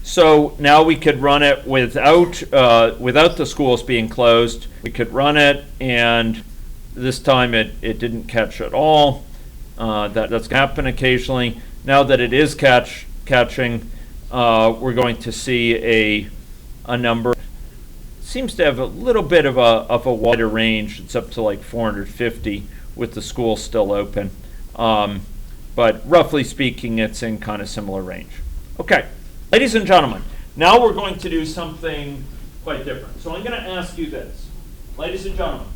so now we could run it without the schools being closed. We could run it, and this time it didn't catch at all. That's going to happen occasionally. Now that it is catching, we're going to see a number. Seems to have a little bit of a wider range. It's up to like 450 with the school still open. But roughly speaking, it's in kind of similar range. Okay, ladies and gentlemen, now we're going to do something quite different. So I'm going to ask you this. Ladies and gentlemen,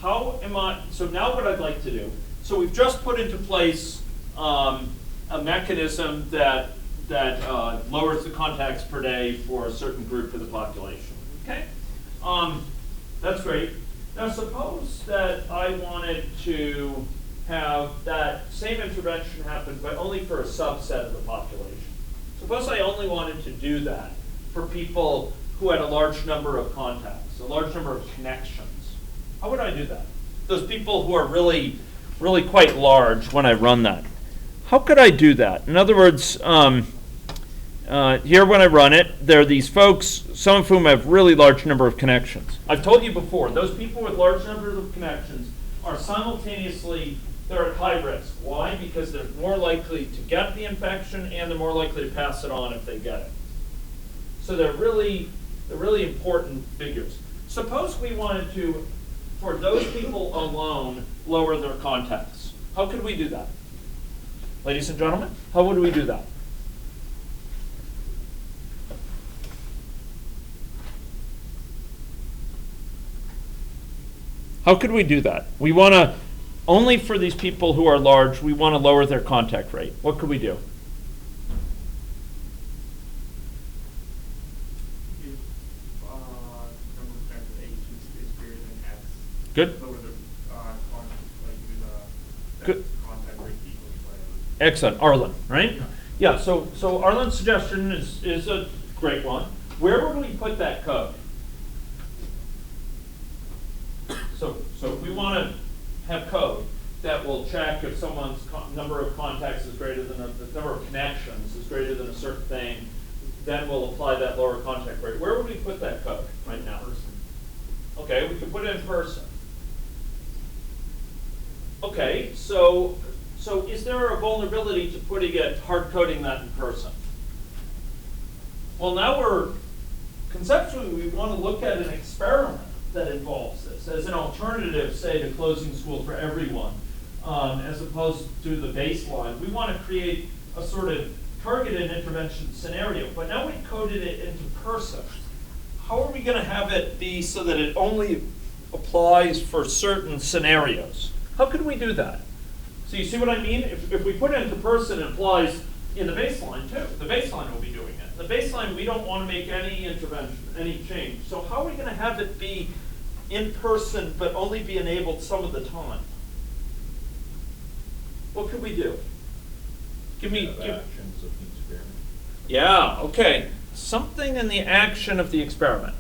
so now what I'd like to do, so we've just put into place a mechanism that lowers the contacts per day for a certain group of the population. Okay, that's great. Now suppose that I wanted to have that same intervention happen, but only for a subset of the population. Suppose I only wanted to do that for people who had a large number of contacts, a large number of connections. How would I do that? Those people who are really, really quite large when I run that. How could I do that? In other words, here when I run it, there are these folks, some of whom have really large number of connections. I've told you before, those people with large numbers of connections are simultaneously, they're at high risk. Why? Because they're more likely to get the infection, and they're more likely to pass it on if they get it. So they're really important figures. Suppose we wanted to, for those people alone, lower their contacts. How could we do that? Ladies and gentlemen, how would we do that? How could we do that? We want to, only for these people who are large, we want to lower their contact rate. What could we do? Good. Good. Excellent. Arlen, right? Yeah, so Arlen's suggestion is a great one. Where would we put that code? So if we want to have code that will check if someone's number of contacts is greater than the number of connections is greater than a certain thing, then we'll apply that lower contact rate. Where would we put that code right now? Okay, we can put it in person. Okay, so is there a vulnerability to putting it, hard coding that in person? Well, now conceptually, we want to look at an experiment that involves this as an alternative, say, to closing school for everyone, as opposed to the baseline. We want to create a sort of targeted intervention scenario, but now we've coded it into person. How are we going to have it be so that it only applies for certain scenarios? How could we do that? So you see what I mean? If we put it into person, it applies in the baseline too. The baseline will be doing it. The baseline, we don't want to make any intervention, any change. So how are we going to have it be in person but only be enabled some of the time? What could we do? Actions of the experiment. Yeah, okay. Something in the action of the experiment.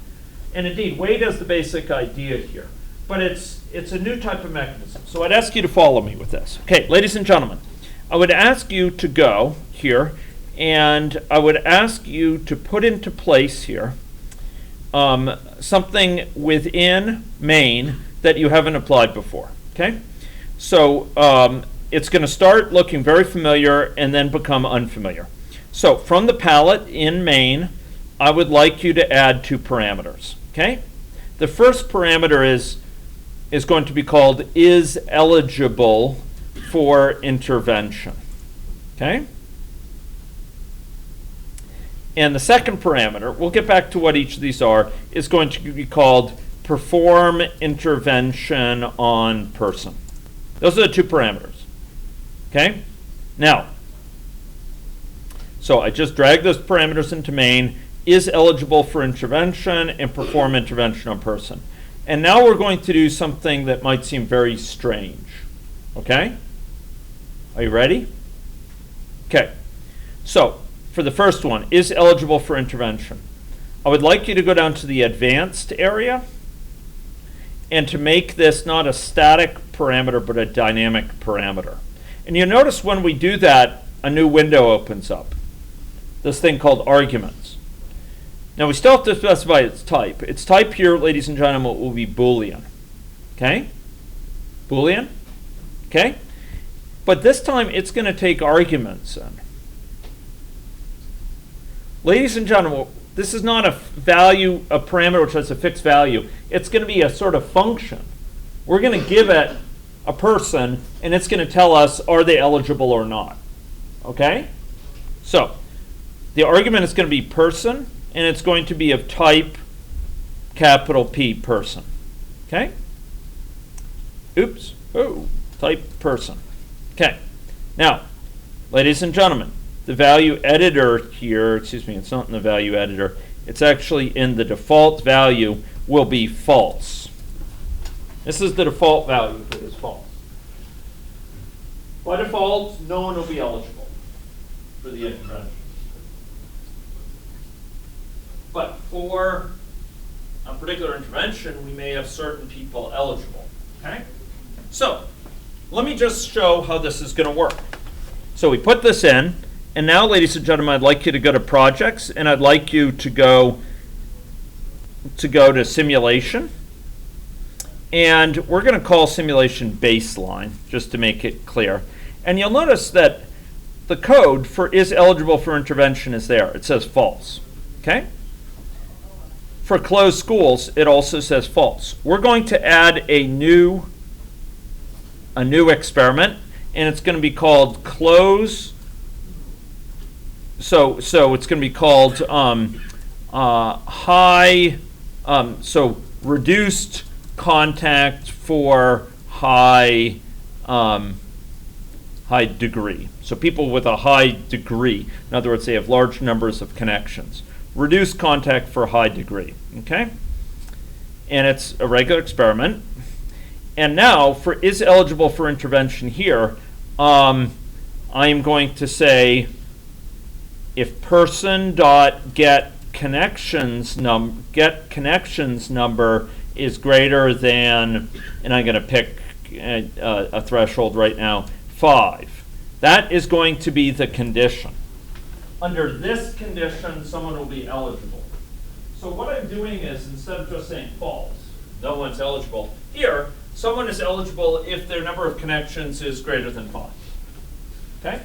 And indeed, Wade has the basic idea here. But it's a new type of mechanism. So I'd ask you to follow me with this. Okay, ladies and gentlemen, I would ask you to go here, and I would ask you to put into place here something within main that you haven't applied before. Okay? So it's going to start looking very familiar and then become unfamiliar. So from the palette in main, I would like you to add 2 parameters. Okay? The first parameter is going to be called is eligible for intervention. Okay? And the second parameter, we'll get back to what each of these are, is going to be called perform intervention on person. Those are the 2 parameters. Okay? Now, so I just dragged those parameters into main, is eligible for intervention, and perform intervention on person. And now we're going to do something that might seem very strange. Okay? Are you ready? Okay. So, for the first one, is eligible for intervention. I would like you to go down to the advanced area and to make this not a static parameter but a dynamic parameter. And you'll notice when we do that, a new window opens up. This thing called arguments. Now we still have to specify its type. Its type here, ladies and gentlemen, will be Boolean. Okay? Boolean? Okay? But this time it's going to take arguments in. Ladies and gentlemen, this is not a parameter which has a fixed value. It's going to be a sort of function. We're going to give it a person, and it's going to tell us, are they eligible or not? Okay? So, the argument is going to be person, and it's going to be of type capital P, person. Okay? Oops. Oh, type person. Okay. Now, ladies and gentlemen, the value editor here, excuse me, it's not in the value editor, it's actually in the default value, will be false. This is the default value for this false. By default, no one will be eligible for the intervention. But for a particular intervention, we may have certain people eligible. Okay? So, let me just show how this is going to work. So we put this in, and now, ladies and gentlemen, I'd like you to go to projects, and I'd like you to go to simulation. And we're going to call simulation baseline, just to make it clear. And you'll notice that the code for is eligible for intervention is there. It says false. Okay? for closed schools, it also says false. We're going to add a new experiment, and it's going to be called close. So it's going to be called reduced contact for high degree. So people with a high degree, in other words, they have large numbers of connections. Reduced contact for high degree, okay? And it's a regular experiment. And now, for is eligible for intervention here, I am going to say if person dot get connections number is greater than, and I'm going to pick a threshold right now, 5. That is going to be the condition. Under this condition, someone will be eligible. So what I'm doing is, instead of just saying false, no one's eligible, here, someone is eligible if their number of connections is greater than 5. Okay?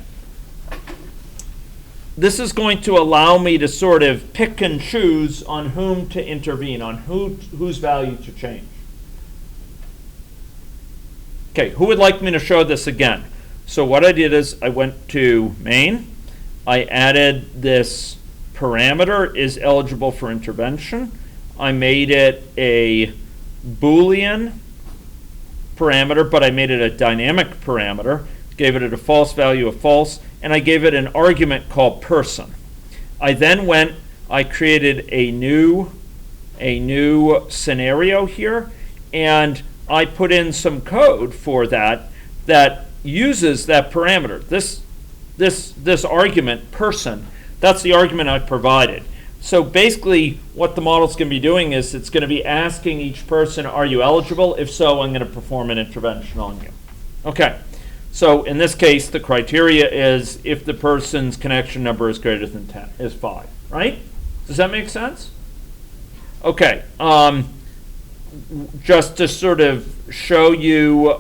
This is going to allow me to sort of pick and choose on whom to intervene, on whose value to change. Okay, who would like me to show this again? So what I did is I went to main. I added this parameter is eligible for intervention. I made it a Boolean parameter, but I made it a dynamic parameter, gave it a false value of false, and I gave it an argument called person. I then I created a new scenario here, and I put in some code for that uses that parameter. This argument, person, that's the argument I provided. So basically what the model's going to be doing is it's going to be asking each person, are you eligible? If so, I'm going to perform an intervention on you. Okay, so in this case, the criteria is if the person's connection number is greater than 5, right? Does that make sense? Okay, just to sort of show you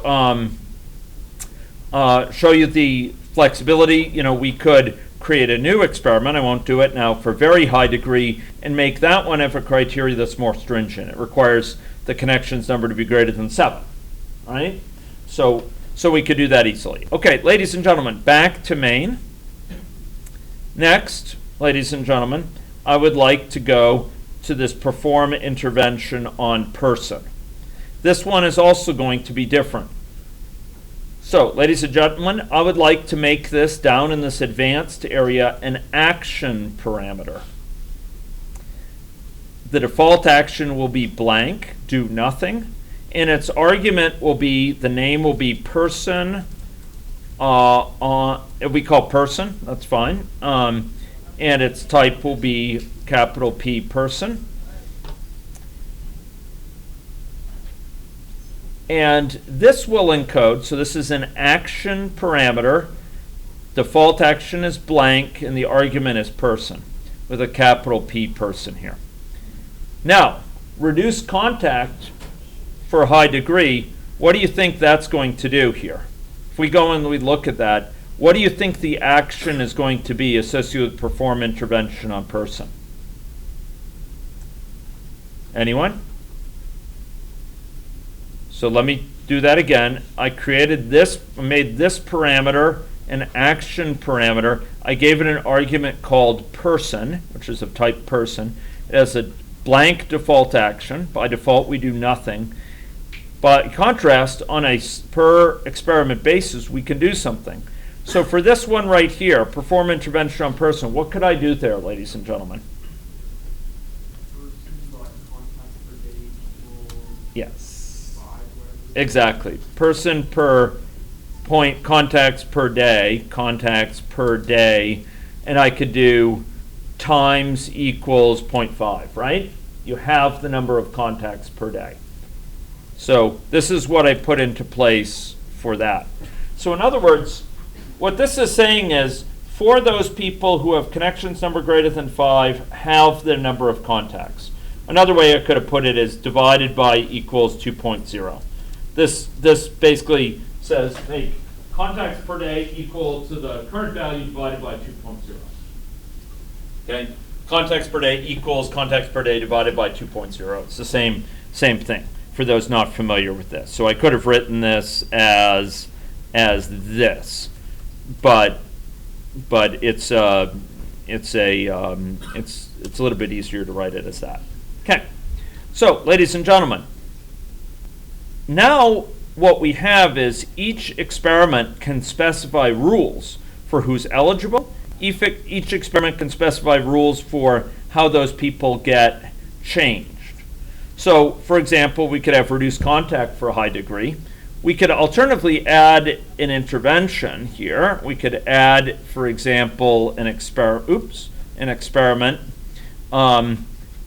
the flexibility, we could create a new experiment. I won't do it now for very high degree and make that one have a criteria that's more stringent. It requires the connections number to be greater than 7, right? So we could do that easily. Okay, ladies and gentlemen, back to main. Next, ladies and gentlemen, I would like to go to this perform intervention on person. This one is also going to be different. So, ladies and gentlemen, I would like to make this, down in this advanced area, an action parameter. The default action will be blank, do nothing, and its argument will be, the name will be person, we call person, that's fine, and its type will be capital P person. And this will encode, so this is an action parameter. Default action is blank, and the argument is person, with a capital P person here. Now, reduce contact for high degree, what do you think that's going to do here? If we go and we look at that, what do you think the action is going to be associated with perform intervention on person? Anyone? So let me do that again. I created this, made this parameter an action parameter. I gave it an argument called person, which is of type person. It has a blank default action. By default, we do nothing. By contrast, on a per experiment basis, we can do something. So for this one right here, perform intervention on person, what could I do there, ladies and gentlemen? Yes. Exactly. Person per point, contacts per day, and I could do times equals 0.5, right? You have the number of contacts per day. So this is what I put into place for that. So in other words, what this is saying is, for those people who have connections number greater than 5, have the number of contacts. Another way I could have put it is divided by equals 2.0. This basically says make contacts per day equal to the current value divided by 2.0. Okay, Contacts per day equals contacts per day divided by 2.0. It's the same thing for those not familiar with this. So I could have written this as this, but it's a little bit easier to write it as that. Okay. So, ladies and gentlemen, now what we have is each experiment can specify rules for who's eligible. Each experiment can specify rules for how those people get changed. So, for example, we could have reduced contact for a high degree. We could alternatively add an intervention here. We could add, for example, an experiment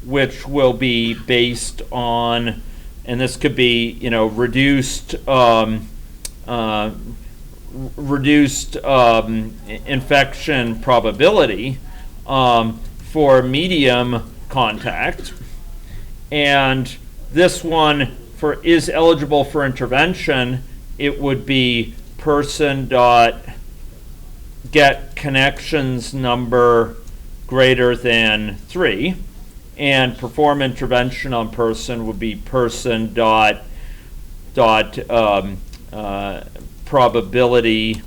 which will be based on, and this could be, reduced infection probability for medium contact, and this one is eligible for intervention. It would be person dot get connections number greater than 3, and perform intervention on person would be person dot probability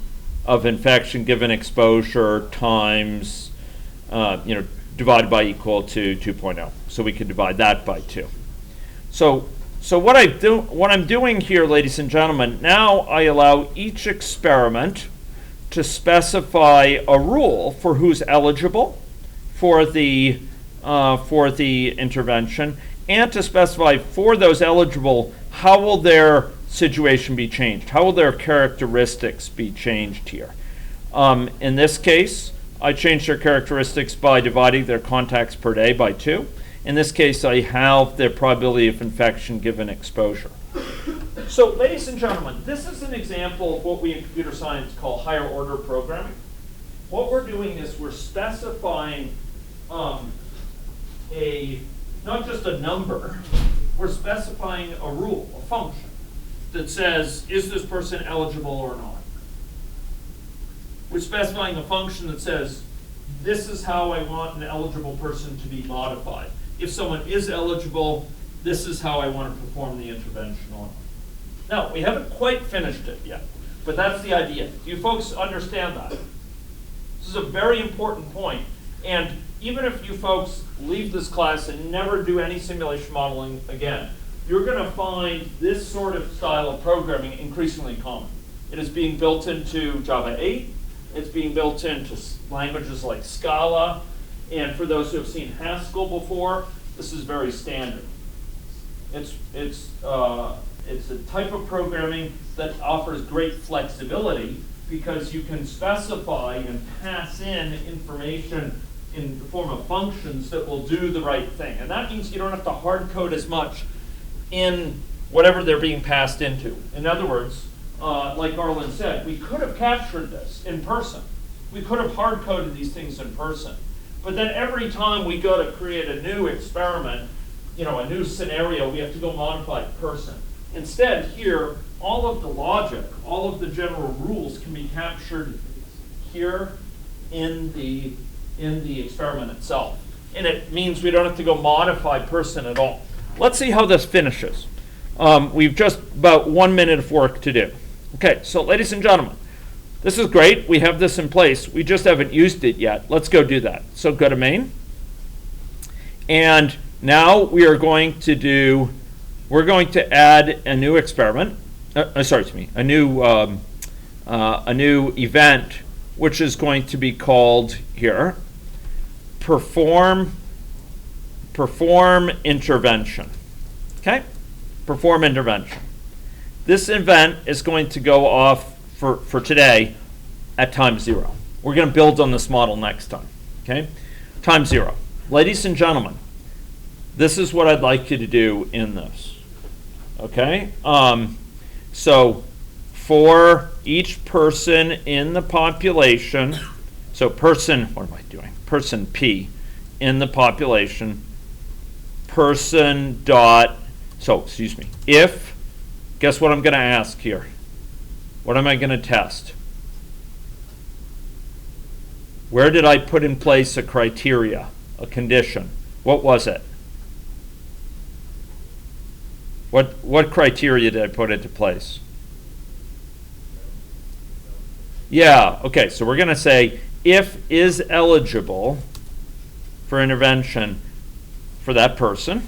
of infection given exposure times divided by equal to 2.0. So we could divide that by 2. So what I'm doing here, ladies and gentlemen, now I allow each experiment to specify a rule for who's eligible for the intervention, and to specify for those eligible how will their situation be changed, how will their characteristics be changed here. In this case, I changed their characteristics by dividing their contacts per day by 2. In this case, I have their probability of infection given exposure. So, ladies and gentlemen, this is an example of what we in computer science call higher order programming. What we're doing is we're specifying not just a number, we're specifying a rule, a function, that says, is this person eligible or not? We're specifying a function that says, this is how I want an eligible person to be modified. If someone is eligible, this is how I want to perform the intervention on them. Now, we haven't quite finished it yet, but that's the idea. Do you folks understand that? This is a very important point, and even if you folks leave this class and never do any simulation modeling again, you're going to find this sort of style of programming increasingly common. It is being built into Java 8. It's being built into languages like Scala. And for those who have seen Haskell before, this is very standard. It's a type of programming that offers great flexibility because you can specify and pass in information in the form of functions that will do the right thing. And that means you don't have to hard code as much in whatever they're being passed into. In other words, like Arlen said, we could have captured this in person. We could have hard coded these things in person. But then every time we go to create a new experiment, a new scenario, we have to go modify person. Instead, here, all of the logic, all of the general rules can be captured here in the experiment itself. And it means we don't have to go modify person at all. Let's see how this finishes. We've just about 1 minute of work to do. Okay, so ladies and gentlemen, this is great. We have this in place. We just haven't used it yet. Let's go do that. So go to main. And now we're going to add a new experiment. A new event, which is going to be called here, perform intervention. Okay? Perform intervention. This event is going to go off for today at time 0. We're going to build on this model next time. Okay? Time 0. Ladies and gentlemen, this is what I'd like you to do in this. Okay? So for each person in the population, so person P in the population, if, guess what I'm going to ask here? What am I going to test? Where did I put in place a criteria a condition. What was it? What criteria did I put into place? Yeah, okay, so we're going to say if is eligible for intervention for that person.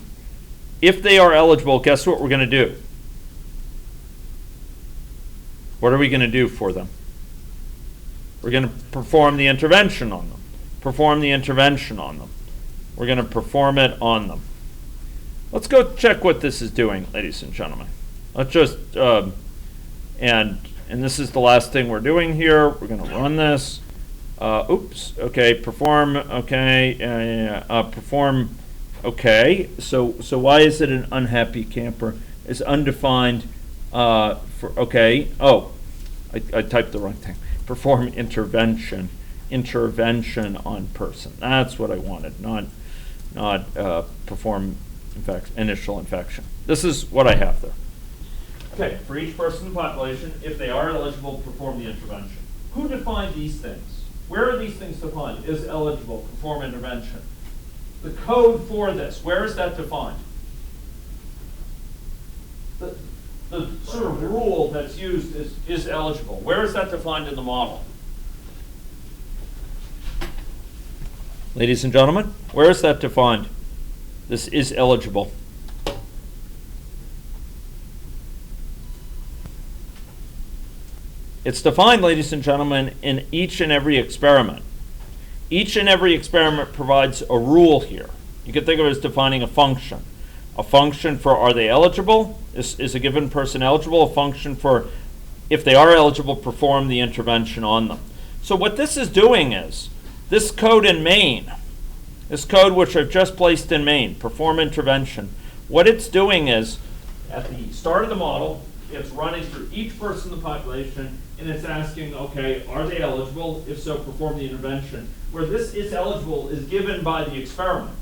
If they are eligible, guess what we're going to do? What are we going to do for them? We're going to perform the intervention on them. Perform the intervention on them. We're going to perform it on them. Let's go check what this is doing, ladies and gentlemen. Let's just, and this is the last thing we're doing here. We're going to run this. Oops, okay, perform, okay, perform, okay. So why is it an unhappy camper? It's undefined okay. Oh, I typed the wrong thing. Perform intervention on person. That's what I wanted, not perform initial infection. This is what I have there. Okay, for each person in the population, if they are eligible, perform the intervention. Who defined these things? Where are these things defined? Is eligible, perform intervention. The code for this, where is that defined? The sort of rule that's used is eligible. Where is that defined in the model? Ladies and gentlemen, where is that defined? This is eligible. It's defined, ladies and gentlemen, in each and every experiment. Each and every experiment provides a rule here. You can think of it as defining a function. A function for are they eligible? Is a given person eligible? A function for if they are eligible, perform the intervention on them. So what this is doing is, this code in main, this code which I've just placed in main, perform intervention, what it's doing is, at the start of the model, it's running through each person in the population, and it's asking, okay, are they eligible? If so, perform the intervention. Where this is eligible is given by the experiment.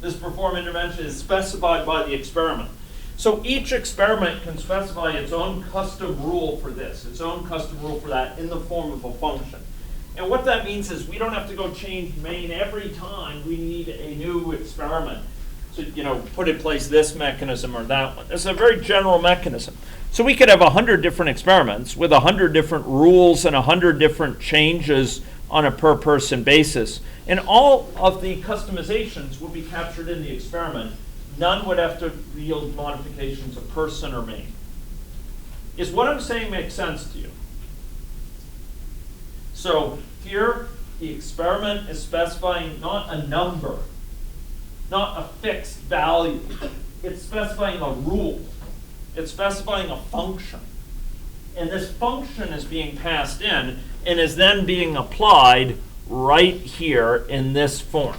This perform intervention is specified by the experiment. So each experiment can specify its own custom rule for this, its own custom rule for that in the form of a function. And what that means is we don't have to go change main every time we need a new experiment. So, put in place this mechanism or that one. It's a very general mechanism. So we could have 100 different experiments with 100 different rules and 100 different changes on a per person basis. And all of the customizations will be captured in the experiment. None would have to yield modifications of person or main. Is what I'm saying make sense to you? So here, the experiment is specifying not a number, not a fixed value. It's specifying a rule. It's specifying a function. And this function is being passed in and is then being applied right here in this form.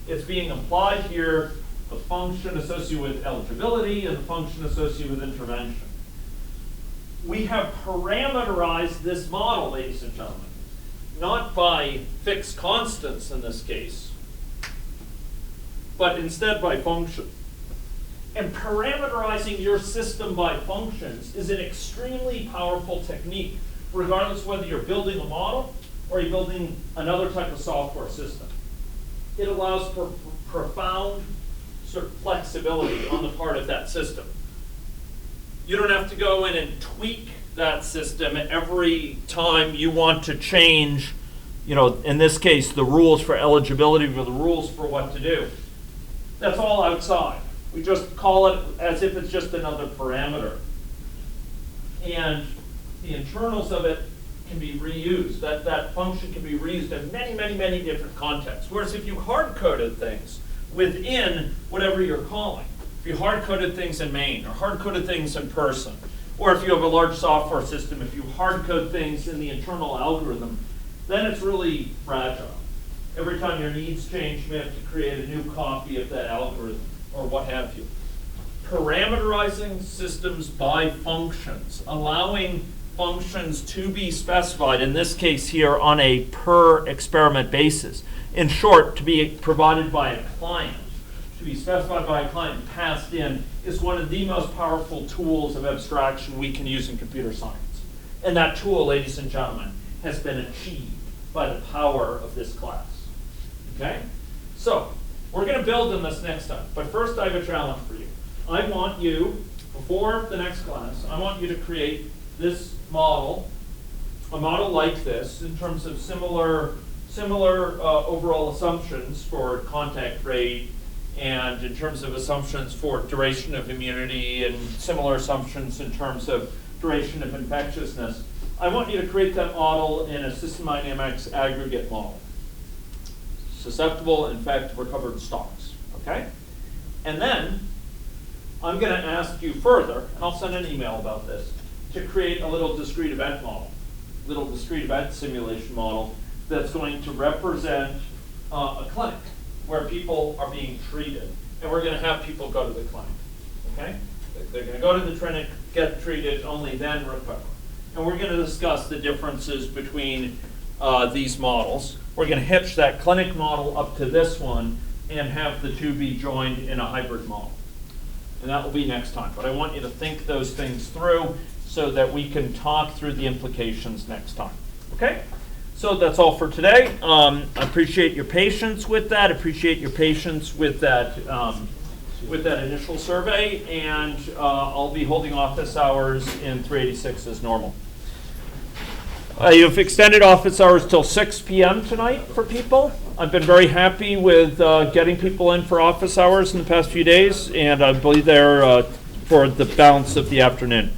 It's being applied here, the function associated with eligibility and the function associated with intervention. We have parameterized this model, ladies and gentlemen, not by fixed constants in this case, but instead by functions. And parameterizing your system by functions is an extremely powerful technique, regardless whether you're building a model or you're building another type of software system. It allows for profound sort of flexibility on the part of that system. You don't have to go in and tweak that system every time you want to change, in this case, the rules for eligibility or the rules for what to do. That's all outside. We just call it as if it's just another parameter. And the internals of it can be reused. That function can be reused in many, many, many different contexts. Whereas if you hard-coded things within whatever you're calling, if you hard-coded things in main or hard-coded things in person, or if you have a large software system, if you hard-code things in the internal algorithm, then it's really fragile. Every time your needs change, you may have to create a new copy of that algorithm, or what have you. Parameterizing systems by functions, allowing functions to be specified, in this case here, on a per experiment basis. In short, to be provided by a client, to be specified by a client and passed in, is one of the most powerful tools of abstraction we can use in computer science. And that tool, ladies and gentlemen, has been achieved by the power of this class. Okay? So, we're going to build on this next time. But first, I have a challenge for you. I want you, before the next class, I want you to create this model, a model like this, in terms of similar overall assumptions for contact rate, and in terms of assumptions for duration of immunity, and similar assumptions in terms of duration of infectiousness. I want you to create that model in a system dynamics aggregate model. Susceptible, infect, recovered stocks, okay? And then I'm going to ask you further, and I'll send an email about this, to create a little discrete event model, little discrete event simulation model that's going to represent a clinic where people are being treated. And we're going to have people go to the clinic, okay? They're going to go to the clinic, get treated, only then recover. And we're going to discuss the differences between these models. We're going to hitch that clinic model up to this one and have the two be joined in a hybrid model. And that will be next time. But I want you to think those things through so that we can talk through the implications next time. Okay? So that's all for today. I appreciate your patience with that. Appreciate your patience with that initial survey. And I'll be holding office hours in 386 as normal. You've extended office hours till 6 p.m. tonight for people. I've been very happy with getting people in for office hours in the past few days, and I believe they're for the balance of the afternoon.